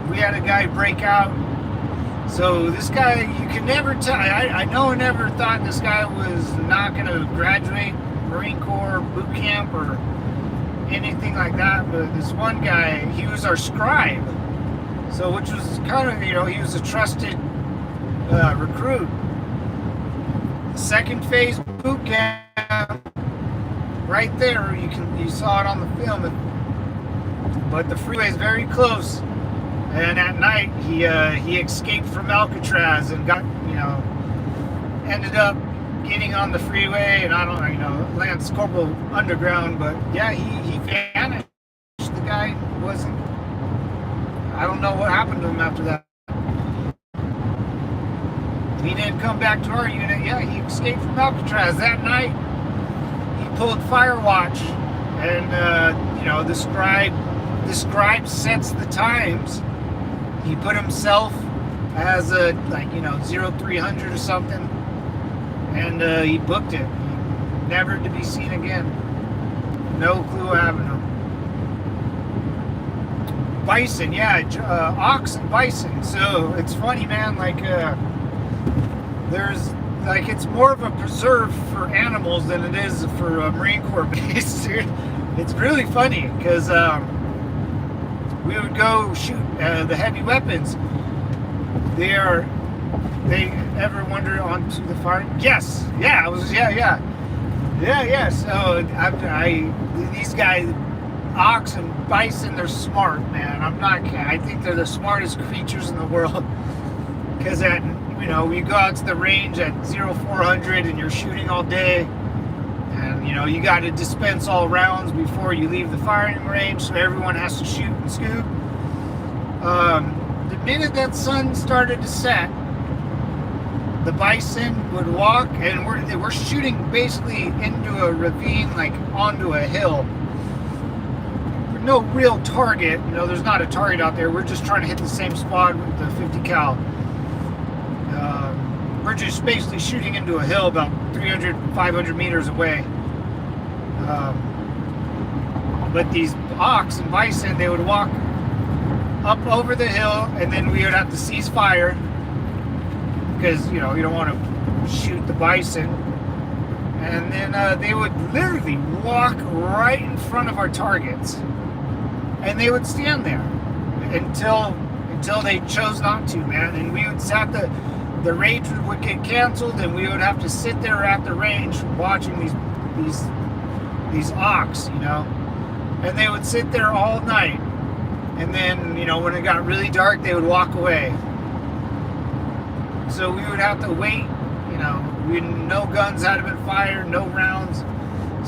A: We had a guy break out. So this guy, you can never tell. I know I never thought this guy was not going to graduate Marine Corps boot camp or anything like that. But this one guy, he was our scribe. So which was kind of, he was a trusted recruit. Second phase boot camp, right there. You saw it on the film. But the freeway is very close. And at night, he escaped from Alcatraz and got, ended up getting on the freeway, and I don't know, Lance Corporal Underground, but yeah, he vanished. The guy wasn't, I don't know what happened to him after that. He didn't come back to our unit. Yeah, he escaped from Alcatraz that night. He pulled fire watch, and, the scribe sets the times. He put himself as a 0300 or something, and he booked it, never to be seen again. No clue what happened to him. Bison, yeah, ox and bison. So it's funny, man. There's it's more of a preserve for animals than it is for a Marine Corps base, dude. It's really funny because we would go shoot the heavy weapons. They ever wander onto the farm? Yes. Yeah. So these guys, ox and bison, they're smart, man. I'm not kidding. I think they're the smartest creatures in the world. Because we go out to the range at 0400 and you're shooting all day. And, you got to dispense all rounds before you leave the firing range, so everyone has to shoot and scoop. The minute that sun started to set, the bison would walk, and we're shooting basically into a ravine, onto a hill. No real target. There's not a target out there. We're just trying to hit the same spot with the 50 cal. We're just basically shooting into a hill about 300, 500 meters away. But these ox and bison, they would walk up over the hill, and then we would have to cease fire because, you don't want to shoot the bison. And then they would literally walk right in front of our targets, and they would stand there until they chose not to, man. And we would sat the range would get canceled, and we would have to sit there at the range watching these ox, and they would sit there all night. And then, when it got really dark, they would walk away. So we would have to wait, no guns had been fired, no rounds.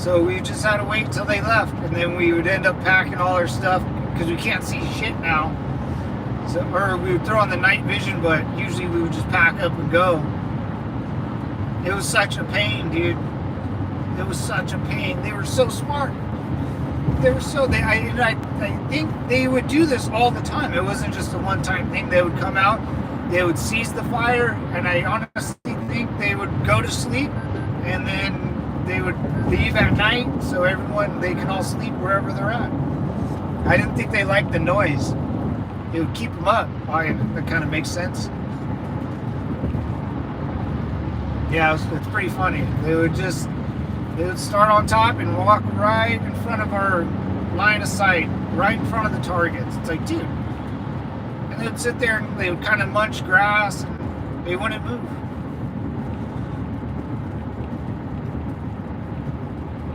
A: So we just had to wait till they left. And then we would end up packing all our stuff because we can't see shit now. So, or we would throw on the night vision, but usually we would just pack up and go. It was such a pain, dude. It was such a pain. They were so smart. I think they would do this all the time. It wasn't just a one-time thing. They would come out, they would cease the fire, and I honestly think they would go to sleep, and then they would leave at night so they can all sleep wherever they're at. I didn't think they liked the noise. It would keep them up. That kind of makes sense. Yeah, it's pretty funny. They would start on top and walk right in front of our line of sight, right in front of the targets. It's like, dude. And they'd sit there and they would kind of munch grass, and they wouldn't move.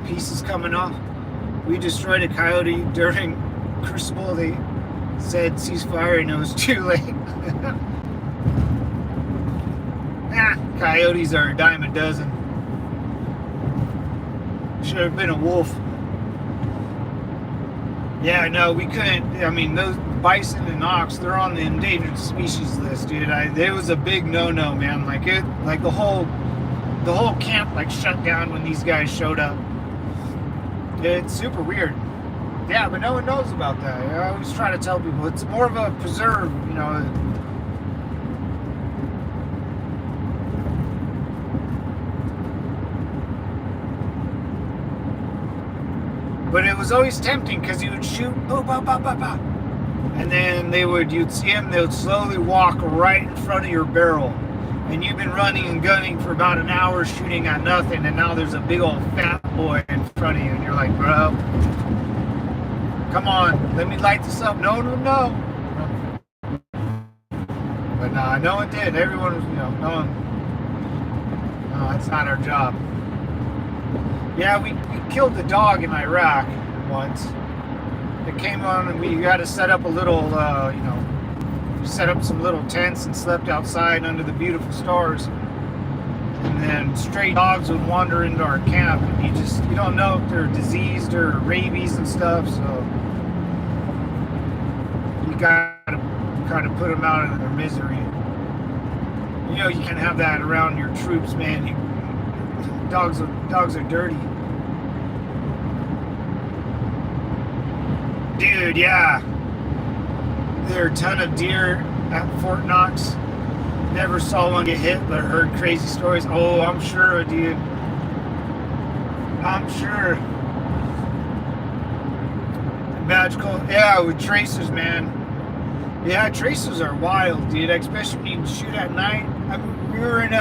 A: Pieces coming off. We destroyed a coyote during Crucible. They said ceasefire, and it was too late. Coyotes are a dime a dozen. Should have been a wolf. Yeah, no, we couldn't. I mean, bison and ox, they're on the endangered species list, dude. It was a big no-no, man. Like the whole camp like shut down when these guys showed up. It's super weird. Yeah, but no one knows about that. I always try to tell people it's more of a preserve, you know. But it was always tempting because he would shoot, and then you'd see him, they would slowly walk right in front of your barrel. And you've been running and gunning for about an hour shooting at nothing, and now there's a big old fat boy in front of you, and you're like, bro, come on, let me light this up. No. But nah, no one did. Everyone was, no that's not our job. Yeah, we killed the dog in Iraq once. It came on and we had to set up a little, we set up some little tents and slept outside under the beautiful stars. And then stray dogs would wander into our camp, and you don't know if they're diseased or rabies and stuff, so you gotta kind of put them out of their misery. You know, you can't have that around your troops, man. Dogs are dirty. Dude, yeah. There are a ton of deer at Fort Knox. Never saw one get hit, but heard crazy stories. Oh, I'm sure, dude. I'm sure. Magical. Yeah, with tracers, man. Yeah, tracers are wild, dude. Especially when you shoot at night. We were in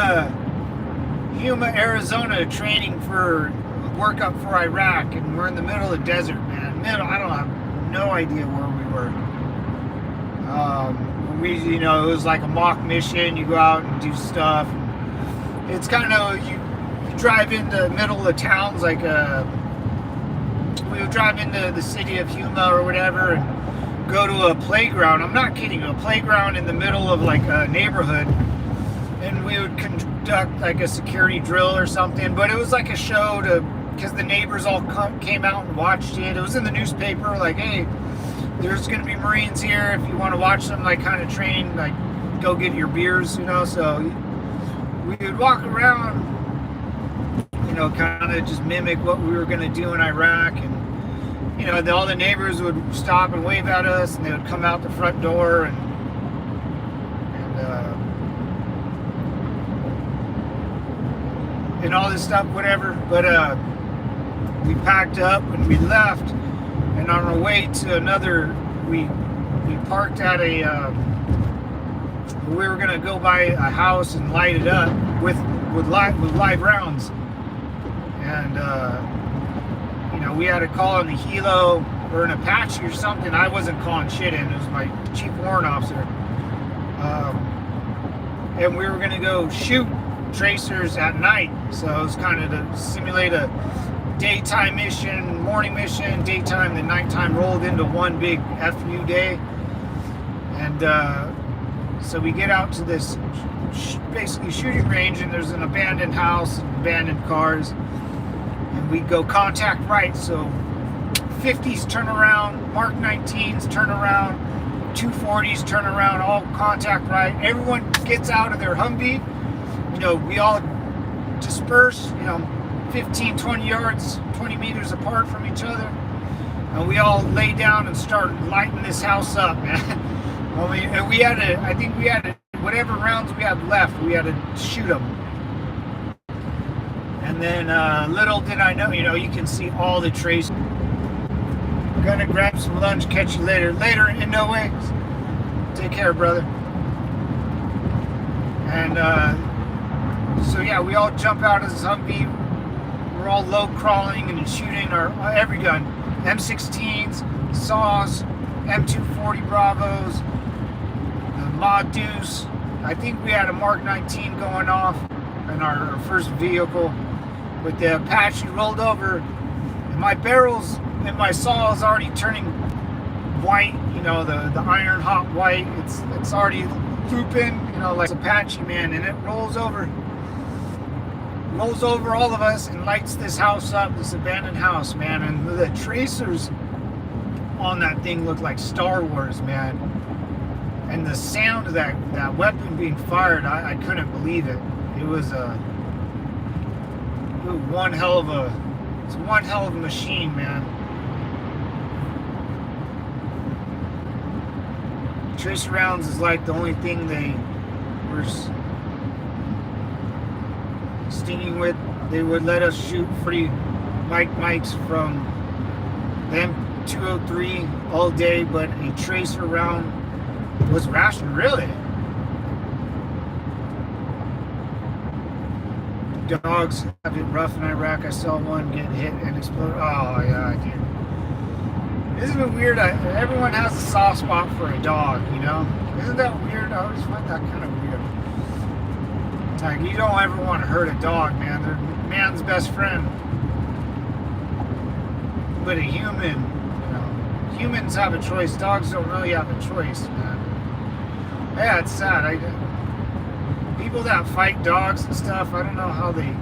A: Yuma, Arizona, training for workup for Iraq, and we're in the middle of the desert, man. I don't have no idea where we were. It was like a mock mission. You go out and do stuff. It's kind of you drive into the middle of towns, like we would drive into the city of Yuma or whatever, and go to a playground. I'm not kidding. A playground in the middle of like a neighborhood. And we would conduct like a security drill or something, but it was like a show because the neighbors all came out and watched it. It was in the newspaper, like, hey, there's going to be Marines here. If you want to watch them, like, kind of train, like, go get your beers, So we would walk around, kind of just mimic what we were going to do in Iraq, and all the neighbors would stop and wave at us, and they would come out the front door and all this stuff, whatever. But we packed up and we left, and on our way to another, we parked at we were gonna go by a house and light it up with live rounds, and we had to call in the helo or an Apache or something. I wasn't calling shit in. It was my chief warrant officer, and we were gonna go shoot tracers at night, so it was kind of to simulate a daytime mission, morning mission, daytime, then nighttime rolled into one big FU day. And so we get out to this basically shooting range, and there's an abandoned house, abandoned cars, and we go contact right, so 50s turn around, Mark 19s turn around, 240s turn around, all contact right. Everyone gets out of their Humvee. We all disperse, 15, 20 yards, 20 meters apart from each other. And we all lay down and start lighting this house up, man. We had to, whatever rounds we had left, we had to shoot them. And then little did I know, you can see all the traces. Gonna grab some lunch, catch you later. Later, in no way. Take care, brother. And, so yeah, we all jump out of this Humvee. We're all low crawling and shooting our every gun, M16s, SAW, M240 Bravos, the Mod Deuce. I think we had a Mark 19 going off in our first vehicle, but the Apache rolled over, and my barrels and my SAW is already turning white. The iron hot white. It's already looping, like Apache, man, and it rolls over all of us and lights this house up, this abandoned house, man. And the tracers on that thing looked like Star Wars, man. And the sound of that weapon being fired, I couldn't believe it. It was one hell of a machine, man. Tracer rounds is like the only thing they were stinging with. They would let us shoot free mics from them 203 all day, but a tracer round was rationed. Really? Dogs have it rough in Iraq. I saw one get hit and explode. Oh yeah, dude. Isn't it weird? Everyone has a soft spot for a dog, you know? Isn't that weird? I always find that kind of weird. It's like, you don't ever want to hurt a dog, man. They're man's best friend. But a human, you know, humans have a choice. Dogs don't really have a choice, man. Yeah, it's sad. People that fight dogs and stuff, I don't know how they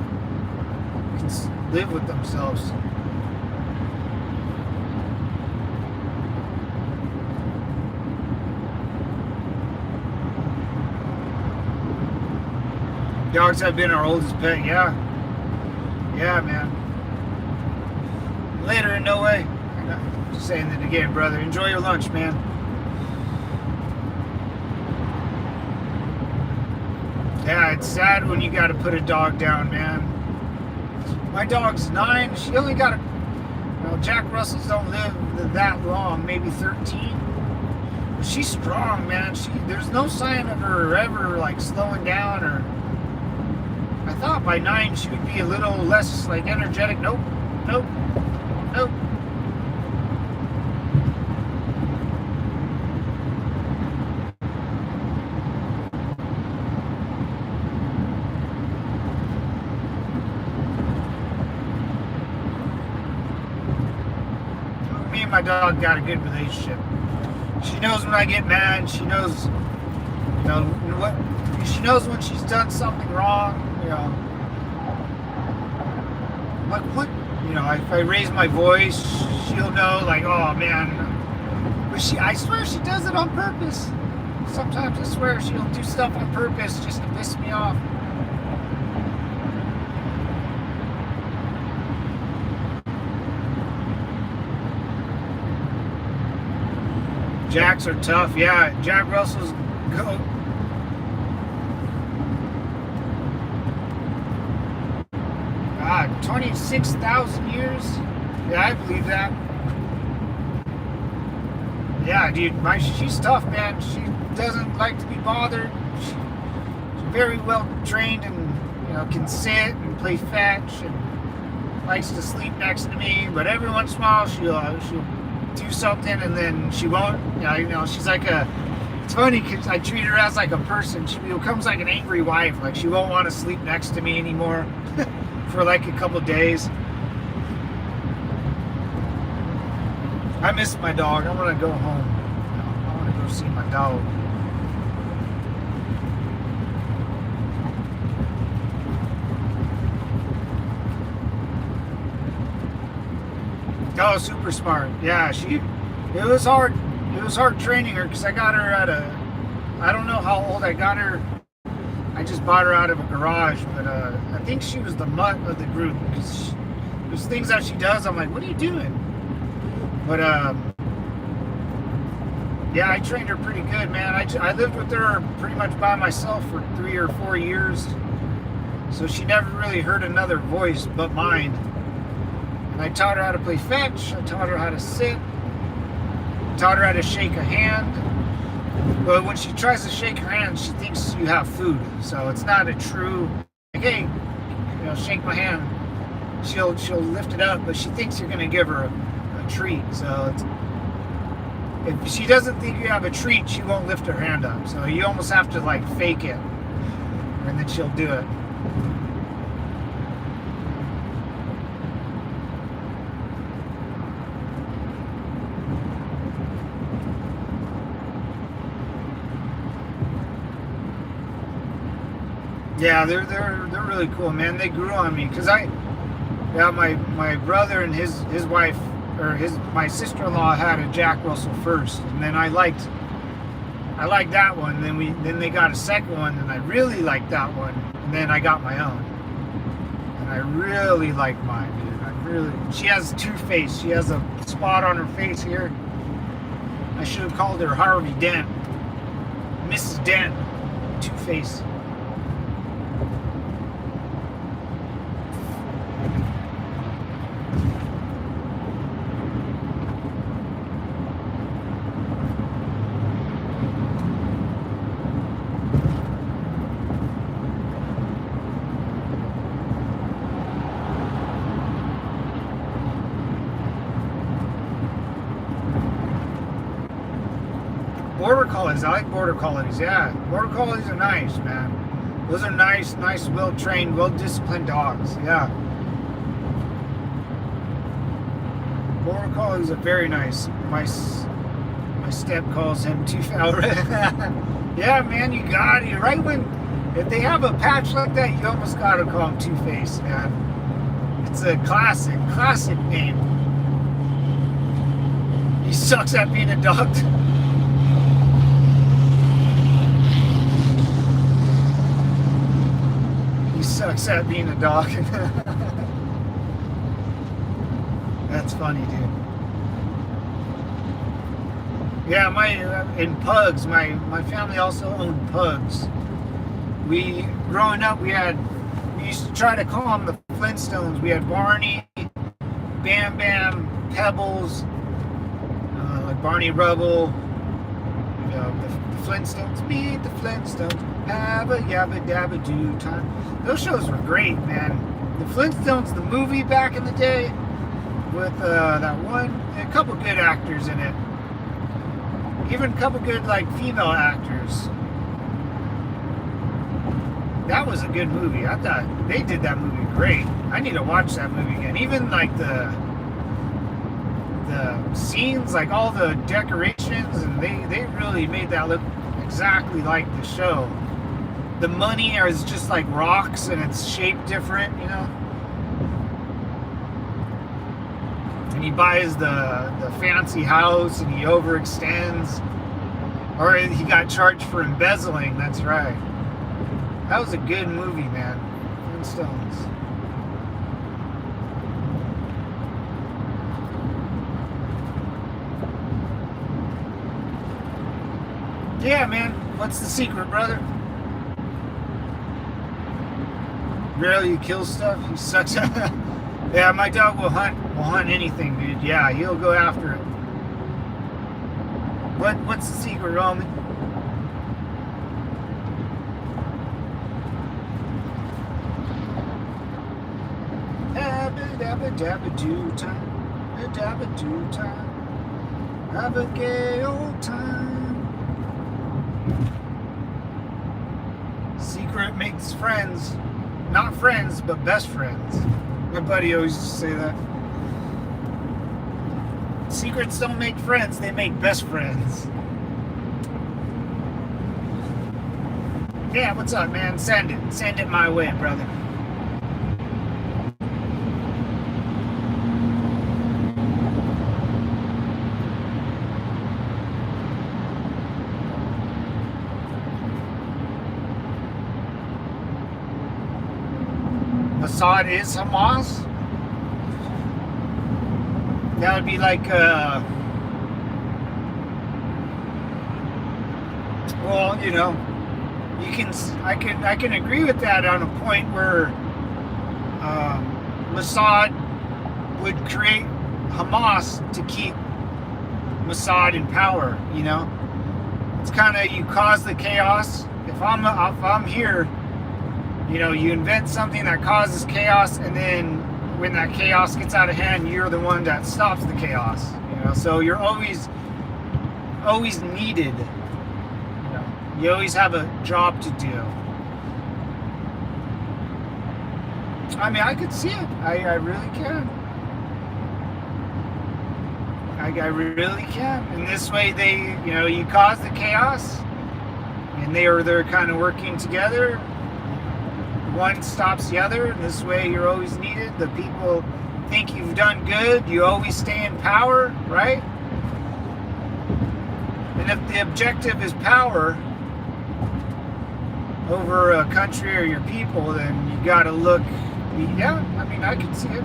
A: can live with themselves. Dogs have been our oldest pet, yeah. Yeah, man. Later in no way. Just saying that again, brother. Enjoy your lunch, man. Yeah, it's sad when you gotta put a dog down, man. My dog's 9. She only got Jack Russells don't live that long, maybe 13. But she's strong, man. There's no sign of her ever like slowing down or. I thought by 9 she would be a little less like energetic. Nope. Nope. Nope. Me and my dog got a good relationship. She knows when I get mad. She knows, you know, what. She knows when she's done something wrong. You know, like what? You know, if I raise my voice, she'll know. Like, oh man. But I swear, she does it on purpose. Sometimes I swear she'll do stuff on purpose just to piss me off. Jacks are tough. Yeah, Jack Russell's go. God, 26,000 years? Yeah, I believe that. Yeah, dude, she's tough, man. She doesn't like to be bothered. She's very well trained and, you know, can sit and play fetch and likes to sleep next to me. But every once in a while, she'll do something and then she won't. You know, she's like it's funny because I treat her as like a person. She becomes like an angry wife. Like she won't want to sleep next to me anymore for like a couple days. I miss my dog. I want to go home. I want to go see my dog. Oh, super smart. Yeah, it was hard. It was hard training her because I got her I don't know how old I got her. I just bought her out of a garage, but I think she was the mutt of the group because there's things that she does. I'm like, what are you doing? But yeah, I trained her pretty good, man. I lived with her pretty much by myself for 3 or 4 years, so she never really heard another voice but mine. And I taught her how to play fetch. I taught her how to sit. Taught her how to shake a hand. But when she tries to shake her hand, she thinks you have food. So it's not a true, like, hey, you know, shake my hand. She'll lift it up, but she thinks you're gonna give her a treat. So if she doesn't think you have a treat, she won't lift her hand up. So you almost have to like fake it, and then she'll do it. Yeah, they're really cool, man. They grew on me because my brother and his wife my sister-in-law had a Jack Russell first, and then I liked that one. Then they got a second one, and I really liked that one, and then I got my own, and I really like mine, dude. She has two-face. She has a spot on her face here. I should have called her Harvey Dent, Mrs. Dent, two-face. Border collies, I like border collies. Yeah, border collies are nice, man. Those are nice, well-trained, well-disciplined dogs. Yeah, border collies are very nice. My step calls him Two-Face. Yeah, man, you got it. Right when if they have a patch like that, you almost gotta call him Two-Face, man. It's a classic name. He sucks at being a dog. Sucks at being a dog. That's funny, dude. Yeah, in pugs, my family also owned pugs. Growing up, we used to try to call them the Flintstones. We had Barney, Bam Bam, Pebbles, like Barney Rubble, the Flintstones, meet the Flintstones, have a yabba dabba do time. Those shows were great, man. The Flintstones, the movie back in the day, with that one, a couple good actors in it. Even a couple good, like, female actors. That was a good movie. I thought they did that movie great. I need to watch that movie again. Even, like, the scenes, like, all the decorations, and they really made that look exactly like the show. The money is just like rocks, and it's shaped different, you know. And he buys the fancy house, and he overextends, or he got charged for embezzling. That's right. That was a good movie, man. Flintstones. Yeah, man. What's the secret, brother? Really, you kill stuff? He sucks. Yeah, my dog will hunt anything, dude. Yeah, he'll go after it. What's the secret, Roman? Dabba-dabba-do time. Dabba-do time. Have a gay old time. Secret makes friends. Not friends, but best friends. My buddy always used to say that. Secrets don't make friends, they make best friends. Yeah, what's up, man? Send it my way, brother. Assad is Hamas? That would be like, well, you know, I can agree with that on a point where Mossad would create Hamas to keep Mossad in power. You know, it's kind of, you cause the chaos. If I'm here, you know, you invent something that causes chaos, and then when that chaos gets out of hand, you're the one that stops the chaos. You know, so you're always needed. You know, you always have a job to do. I mean, I could see it. I really can. I really can. And this way, you cause the chaos, and they're kind of working together. One stops the other, and this way you're always needed. The people think you've done good, you always stay in power, right? And if the objective is power over a country or your people, then you got to look. Yeah, I mean, I can see it.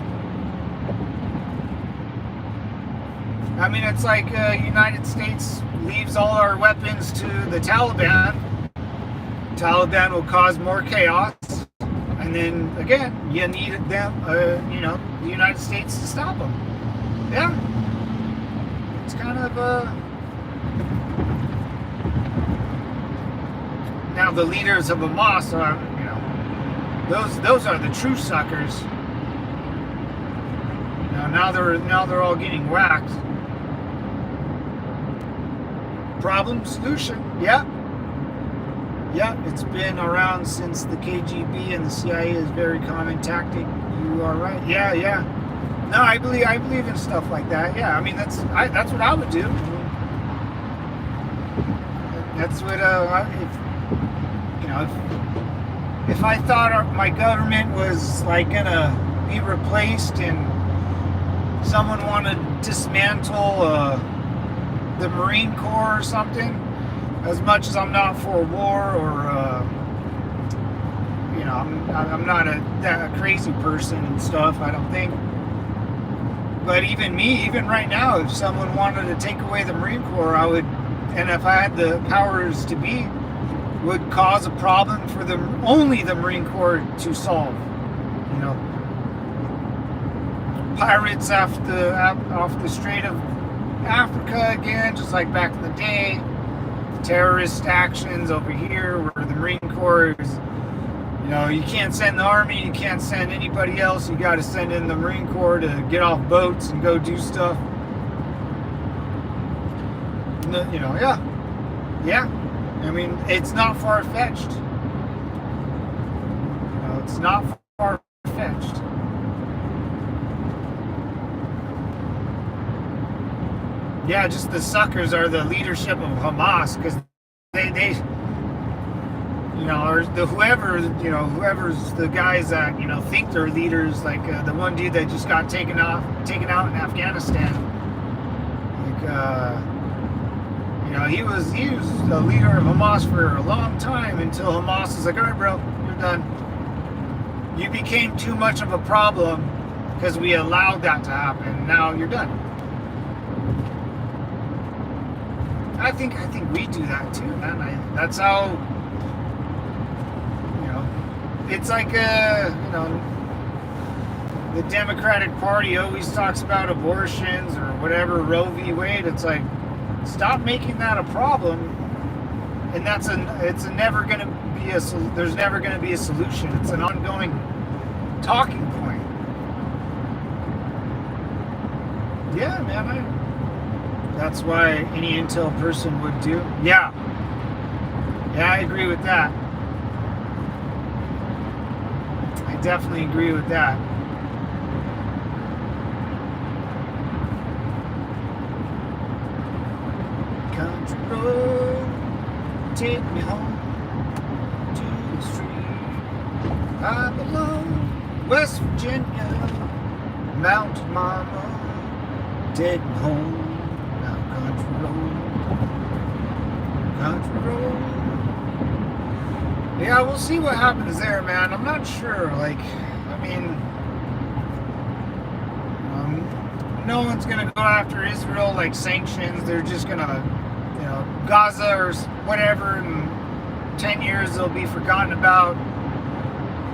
A: I mean, it's like United States leaves all our weapons to the Taliban. Taliban will cause more chaos, and then again, you need them, you know, the United States to stop them. Yeah, it's kind of now the leaders of Hamas are, you know, those are the true suckers. Now they're all getting whacked. Problem, solution. Yeah. Yeah, it's been around since the KGB and the CIA is very common tactic. You are right. Yeah, yeah. No, I believe in stuff like that. Yeah, I mean that's what I would do. That's what if I thought my government was like gonna be replaced and someone wanted to dismantle the Marine Corps or something, as much as I'm not for war or you know, I'm not a crazy person and stuff, I don't think. But even right now, if someone wanted to take away the Marine Corps, I would, and if I had the powers to be, would cause a problem for only the Marine Corps to solve. You know, pirates off the Strait of Africa again, just like back in the day. Terrorist actions over here, where the Marine Corps is, you know, you can't send the Army, you can't send anybody else, you got to send in the Marine Corps to get off boats and go do stuff. You know, yeah. Yeah. I mean, it's not far-fetched. You know, it's not far-fetched. Yeah, just the suckers are the leadership of Hamas, because they you know, or whoever's the guys that, you know, think they're leaders, like the one dude that just got taken out in Afghanistan. Like, you know, he was the leader of Hamas for a long time until Hamas was like, all right, bro, you're done. You became too much of a problem because we allowed that to happen. Now you're done. I think we do that too, man. That's how, you know, it's like you know, the Democratic Party always talks about abortions or whatever, Roe v. Wade. It's like, stop making that a problem, and there's never going to be a solution. It's an ongoing talking point. Yeah, man. That's why any intel person would do. Yeah. Yeah, I agree with that. I definitely agree with that. Country road, take me home to the street I belong. West Virginia, Mountain Mama, take me home. Country road. Yeah, we'll see what happens there, man. I'm not sure. Like, I mean, no one's gonna go after Israel like sanctions. They're just gonna, you know, Gaza or whatever. In 10 years, they'll be forgotten about.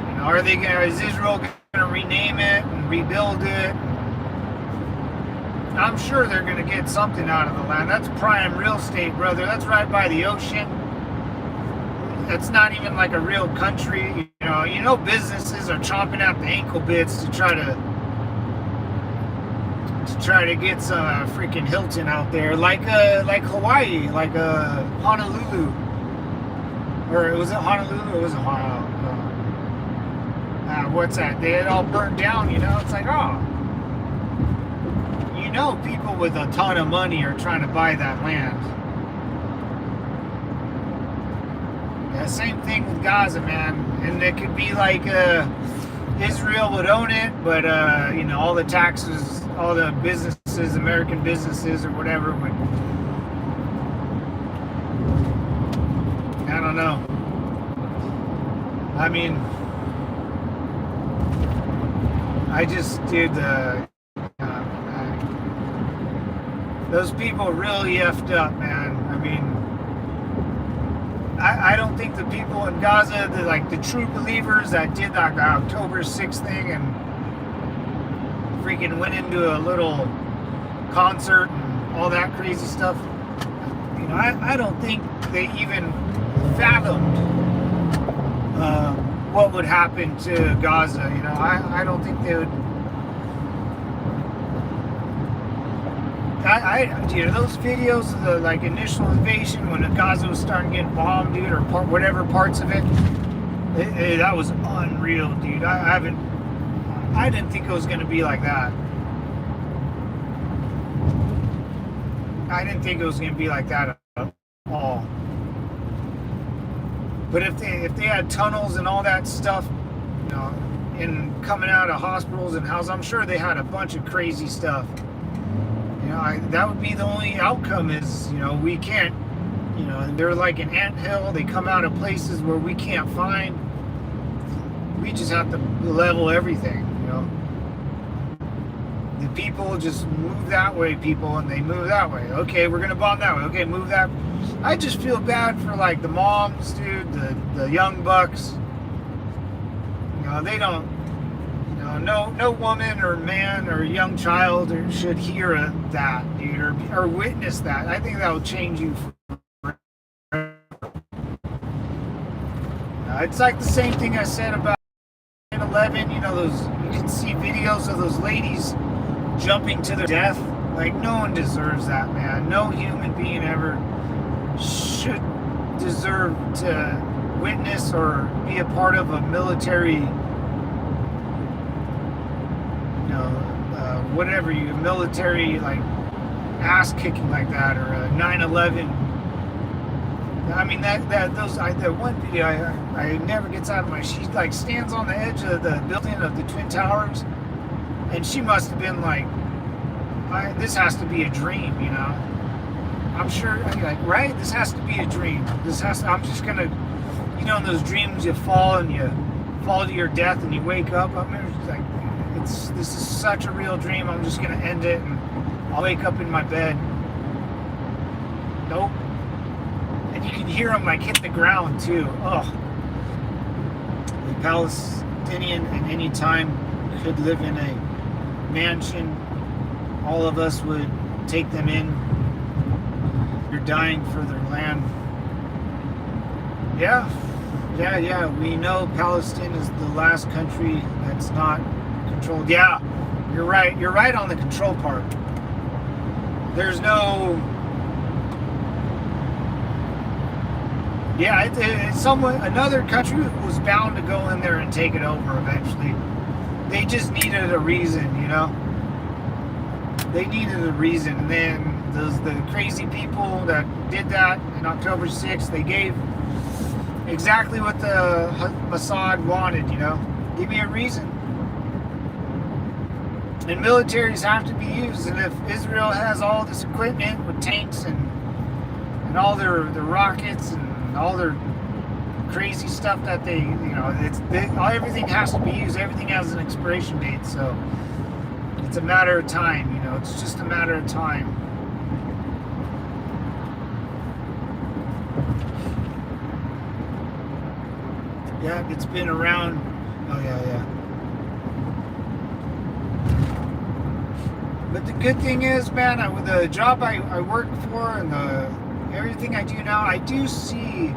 A: You know, is Israel gonna rename it and rebuild it? I'm sure they're going to get something out of the land. That's prime real estate, brother. That's right by the ocean. It's not even like a real country. You know, businesses are chomping at the ankle bits to try to get some freaking Hilton out there, like Hawaii, like Honolulu, or was it Honolulu? It was what's that? They had all burnt down. You know, it's like, oh. You know, people with a ton of money are trying to buy that land. Yeah, same thing with Gaza, man. And it could be like Israel would own it, but all the taxes, all the businesses, American businesses or whatever would. I don't know. I mean, I just did those people really effed up, man. I mean, I don't think the people in Gaza, the true believers that did that October 6th thing and freaking went into a little concert and all that crazy stuff, I don't think they even fathomed what would happen to Gaza. I don't think they would. Those videos of the initial invasion when Gaza was starting to get bombed, dude, or whatever parts of it, that was unreal, dude. I didn't think it was going to be like that. I didn't think it was going to be like that at all. But if they had tunnels and all that stuff, and coming out of hospitals and houses, I'm sure they had a bunch of crazy stuff. That would be the only outcome is, we can't, they're like an anthill. They come out of places where we can't find. We just have to level everything, The people just move that way, and they move that way. Okay, we're going to bomb that way. Okay, move that. I just feel bad for, the moms, dude, the young bucks. They don't, no woman or man or young child should hear that, dude, or witness that. I think that will change you forever. It's like the same thing I said about 9/11. You can see videos of those ladies jumping to their death. No one deserves that, man. No human being ever should deserve to witness or be a part of a military, military ass kicking like that, or a 9/11. I mean that one video I never gets out of my. She stands on the edge of the building of the Twin Towers, and she must have been this has to be a dream, I'm sure, right? This has to be a dream. I'm just gonna, in those dreams you fall and you fall to your death and you wake up. I mean, this is such a real dream. I'm just gonna end it and I'll wake up in my bed. Nope. And you can hear them hit the ground too. Oh, the Palestinian at any time could live in a mansion. All of us would take them in. They're dying for their land. Yeah. We know Palestine is the last country that's not controlled. Yeah, you're right. You're right on the control part. There's no. Yeah, another country was bound to go in there and take it over eventually. They just needed a reason, They needed a reason, and then the crazy people that did that in October 6th, they gave exactly what the Mossad wanted, Give me a reason. And militaries have to be used, and if Israel has all this equipment with tanks and all their rockets and all their crazy stuff that everything has to be used. Everything has an expiration date, so it's a matter of time. It's just a matter of time. Yeah, it's been around. Oh yeah. But the good thing is, man, with the job I work for and everything I do now, I do see,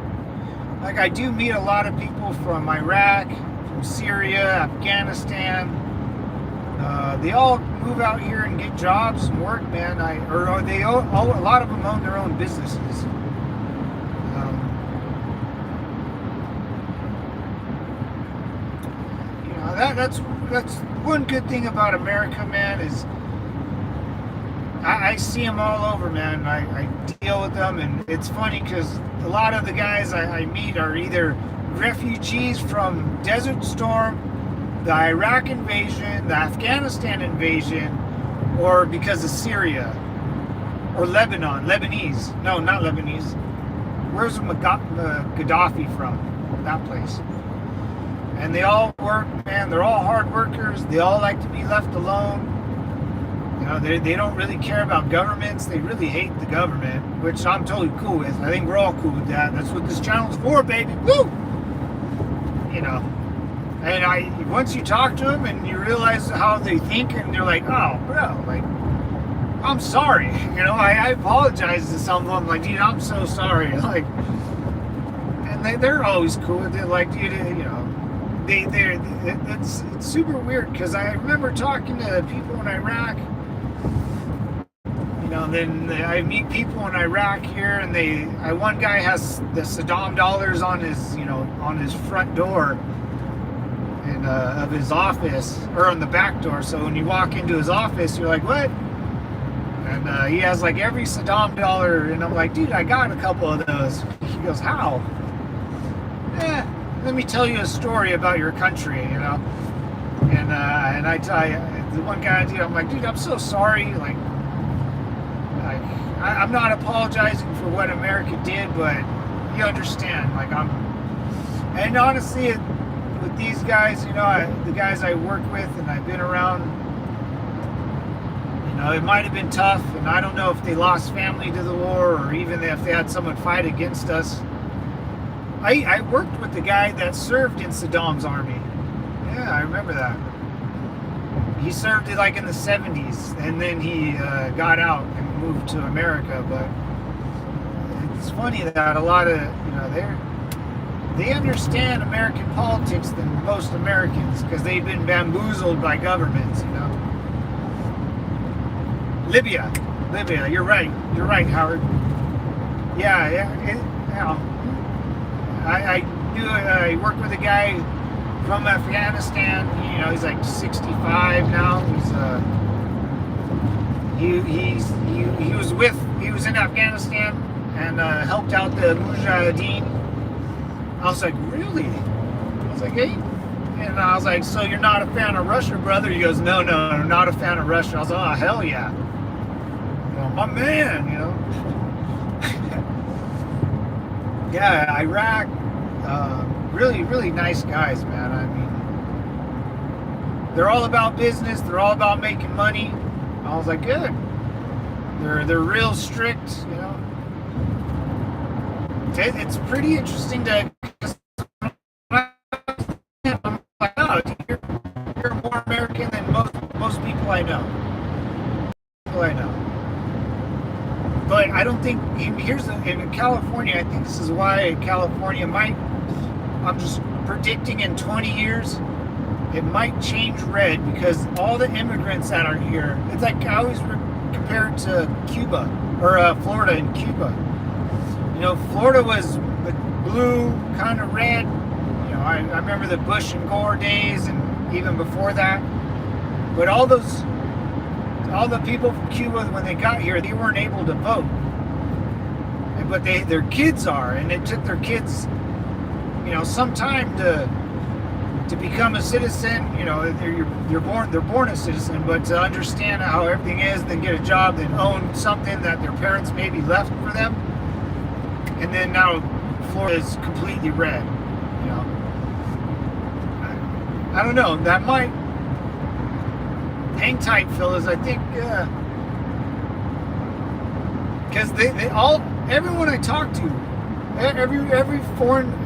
A: I do meet a lot of people from Iraq, from Syria, Afghanistan. They all move out here and get jobs and work, man. A lot of them own their own businesses. That's one good thing about America, man, is I see them all over, man. I deal with them, and it's funny because a lot of the guys I meet are either refugees from Desert Storm, the Iraq invasion, the Afghanistan invasion, or because of Syria or Lebanese. No, not Lebanese. Where's Gaddafi from? That place. And they all work, man. They're all hard workers. They all like to be left alone. You know, they don't really care about governments. They really hate the government, which I'm totally cool with. I think we're all cool with that. That's what this channel's for, baby. Woo! You know. And once you talk to them and you realize how they think, and they're like, oh, bro, like, I'm sorry. You know, I apologize to some of them. Like, dude, I'm so sorry. Like, and they're always cool with it. Like, dude, you know, it's super weird because I remember talking to people in Iraq. You know, then I meet people in Iraq here, and one guy has the Saddam dollars on his, you know, on his front door and of his office, or on the back door. So when you walk into his office, you're like, what? And he has like every Saddam dollar, and I'm like, dude, I got a couple of those. He goes, how? Let me tell you a story about your country, you know. And I tell you, the one guy, dude, I'm like, dude, I'm so sorry. Like I'm not apologizing for what America did, but you understand. Like and honestly, with these guys, you know, the guys I work with and I've been around, you know, it might have been tough, and I don't know if they lost family to the war or even if they had someone fight against us. I worked with the guy that served in Saddam's army. Yeah, I remember that. He served it like in the 70s, and then he got out and moved to America. But it's funny that a lot of, you know, they understand American politics than most Americans because they've been bamboozled by governments, you know. Libya, you're right, Howard. I worked with a guy from Afghanistan. You know, he's like 65 now. He was in Afghanistan and helped out the Mujahideen. I was like, really? I was like, hey. And I was like, so you're not a fan of Russia, brother? He goes, no, I'm not a fan of Russia. I was like, oh, hell yeah. You know, my man, you know. Yeah, Iraq, really, really nice guys, man. I mean, they're all about business. They're all about making money. I was like, good. They're real strict, you know. It's pretty interesting to. I'm like, oh, you're more American than most people I know. But I don't think, in California, I think this is why California I'm just predicting in 20 years, it might change red because all the immigrants that are here, it's like I always compare it to Cuba, or Florida and Cuba. You know, Florida was blue, kind of red. You know, I remember the Bush and Gore days and even before that. But all the people from Cuba, when they got here, they weren't able to vote. But their kids are, and it took their kids, you know, some time to become a citizen. You know, they're born a citizen, but to understand how everything is, then get a job, then own something that their parents maybe left for them. And then now Florida is completely red. You know, I don't know. That might. Hang tight, fellas. I think because everyone I talk to,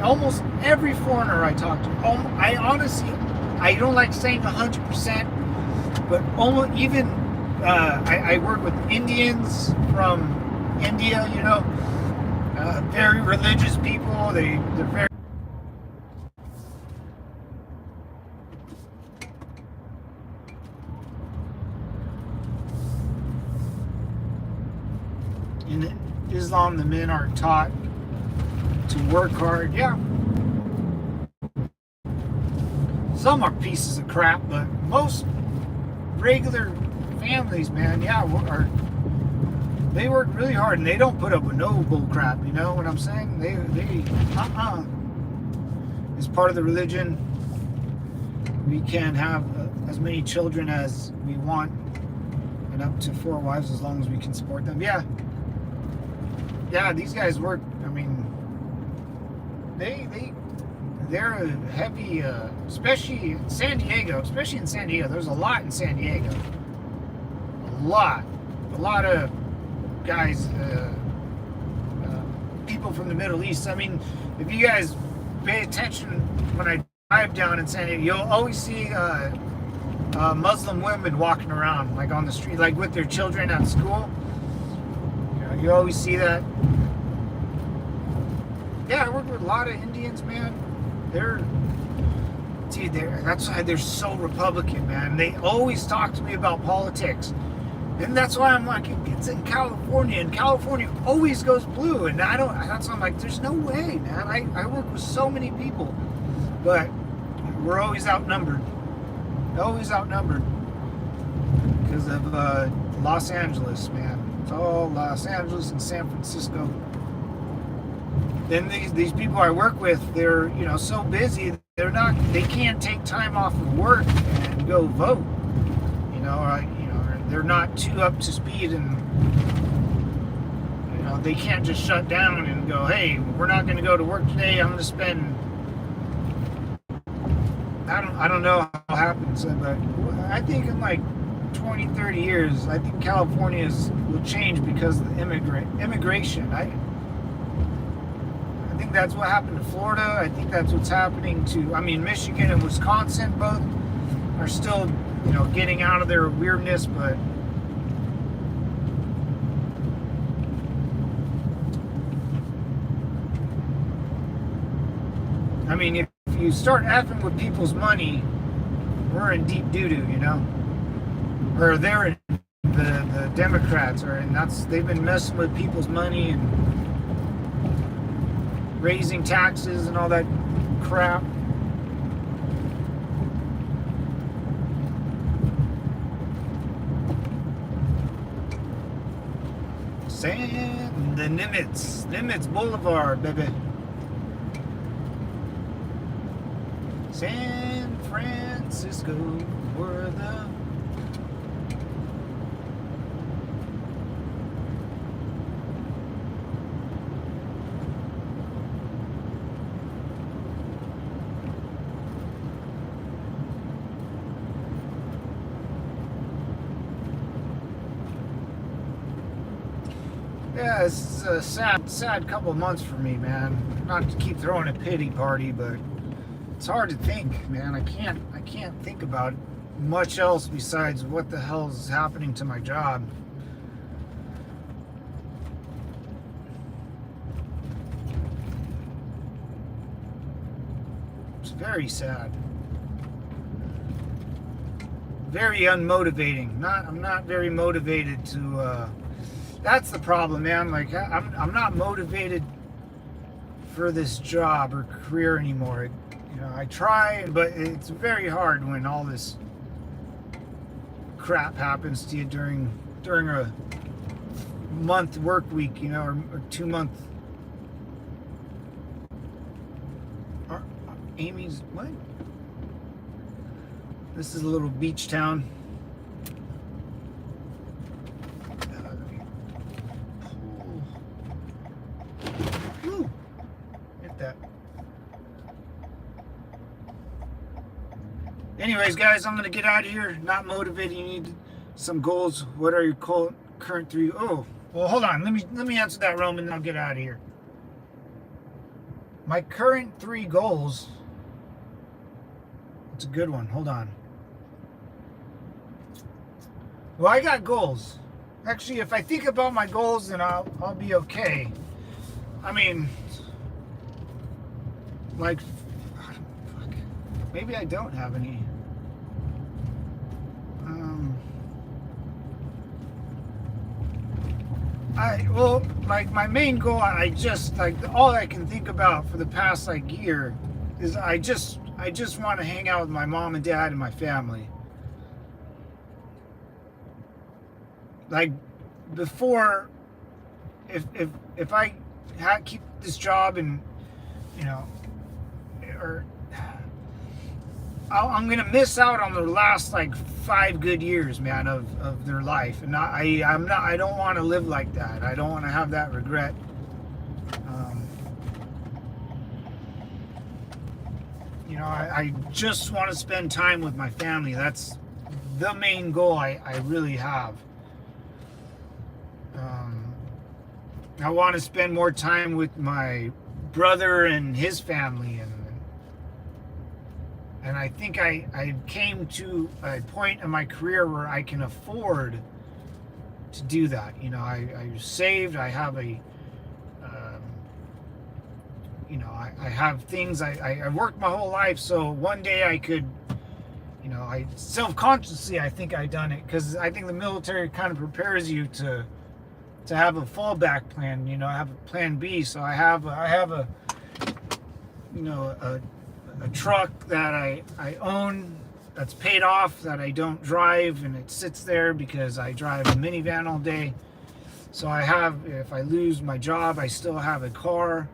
A: almost every foreigner I talk to, I honestly, I don't like saying 100%, but almost even I work with Indians from India. You know, very religious people. They're very. In Islam, the men are taught to work hard. Yeah. Some are pieces of crap, but most regular families, man, yeah, they work really hard and they don't put up with no bull crap, you know what I'm saying? It's part of the religion. we can have as many children as we want, and up to 4 wives as long as we can support them. Yeah, these guys work. I mean, they're heavy, especially in San Diego. There's a lot in San Diego. A lot of guys, people from the Middle East. I mean, if you guys pay attention when I drive down in San Diego, you'll always see Muslim women walking around, like on the street, like with their children at school. You always see that. Yeah, I work with a lot of Indians, man. That's why they're so Republican, man. They always talk to me about politics. And that's why I'm like, it's in California, and California always goes blue. And that's why I'm like, there's no way, man. I work with so many people, but we're always outnumbered. Always outnumbered. Because of Los Angeles, man. It's all Los Angeles and San Francisco. Then these people I work with, they're, so busy, they can't take time off of work and go vote. They're not too up to speed, and they can't just shut down and go, hey, we're not going to go to work today. I'm going to spend, I don't know how it happens, but I think in like 20, 30 years, I think California will change because of the immigration. I think that's what happened to Florida. I think that's what's happening to, Michigan and Wisconsin both are still, getting out of their weirdness, but if you start effing with people's money, we're in deep doo-doo, or they're in, the Democrats are, and they've been messing with people's money and raising taxes and all that crap. The Nimitz Boulevard, baby. San Francisco, where the Yeah, it's a sad couple of months for me, man. Not to keep throwing a pity party, but it's hard to think, man. I can't think about much else besides what the hell is happening to my job. It's very sad. Very unmotivating. I'm not very motivated to that's the problem, man. Like, I'm not motivated for this job or career anymore. I try, but it's very hard when all this crap happens to you during a month work week, or 2 month. Amy's what? This is a little beach town. Anyways, guys, I'm gonna get out of here. Not motivated. You need some goals. What are your current 3? Oh, well, hold on. Let me answer that, Roman, and I'll get out of here. My current 3 goals. It's a good one. Hold on. Well, I got goals. Actually, if I think about my goals, then I'll be okay. Like, maybe I don't have any. Like my main goal, all I can think about for the past year is I just want to hang out with my mom and dad and my family. Like before, if I keep this job and or I'm gonna miss out on the last like 5 good years, man, of their life, and I don't want to live like that. I don't want to have that regret. You know, I just want to spend time with my family. That's the main goal I really have. I want to spend more time with my brother and his family, and I think I came to a point in my career where I can afford to do that. You know, I saved. I have a you know, I have things. I worked my whole life, so one day I could, you know, I self-consciously I think I done it, because I think the military kind of prepares you to have a fallback plan. You know, I have a plan B. So I have a you know, a truck that I own that's paid off, that I don't drive, and it sits there because I drive a minivan all day. So I have, if I lose my job, I still have a car.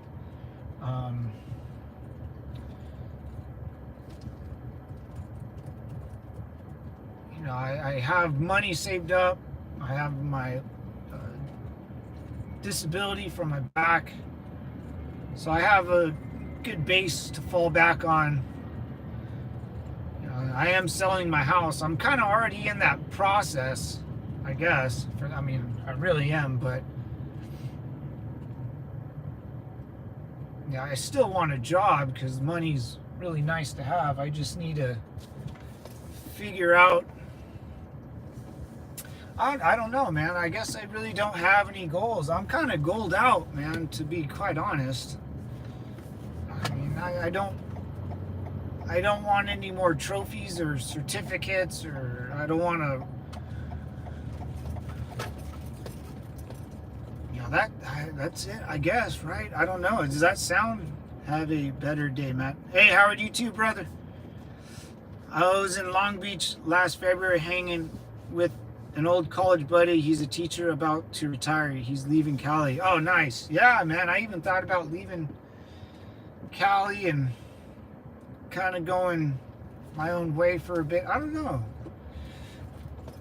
A: You know, I have money saved up. I have my disability from my back, so I have a good base to fall back on. You know, I am selling my house. I'm kind of already in that process, I guess. I mean, I really am, but yeah, I still want a job because money's really nice to have. I just need to figure out. I don't know, man. I guess I really don't have any goals. I'm kind of goaled out, man, to be quite honest. I mean, I don't want any more trophies or certificates, or I don't want to, you know, that's it, I guess, right? I don't know. Does that sound? Have a better day, Matt. Hey, Howard, you too, brother. I was in Long Beach last February hanging with an old college buddy. He's a teacher about to retire. He's leaving Cali. Oh, nice. Yeah, man. I even thought about leaving Cali and kind of going my own way for a bit. I don't know.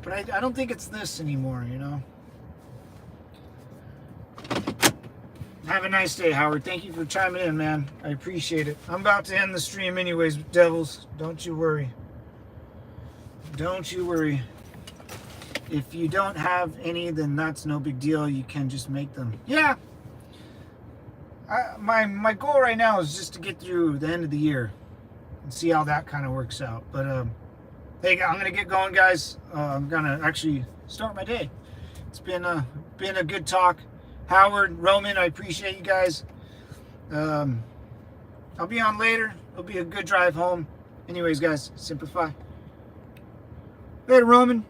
A: But I don't think it's this anymore, you know. Have a nice day, Howard. Thank you for chiming in, man. I appreciate it. I'm about to end the stream anyways, devils. Don't you worry. Don't you worry. If you don't have any, then that's no big deal. You can just make them. Yeah. My goal right now is just to get through the end of the year and see how that kind of works out. But hey, I'm gonna get going, guys. I'm gonna actually start my day. It's been a good talk. Howard, Roman, I appreciate you guys. I'll be on later. It'll be a good drive home. Anyways, guys, simplify. Later, Roman.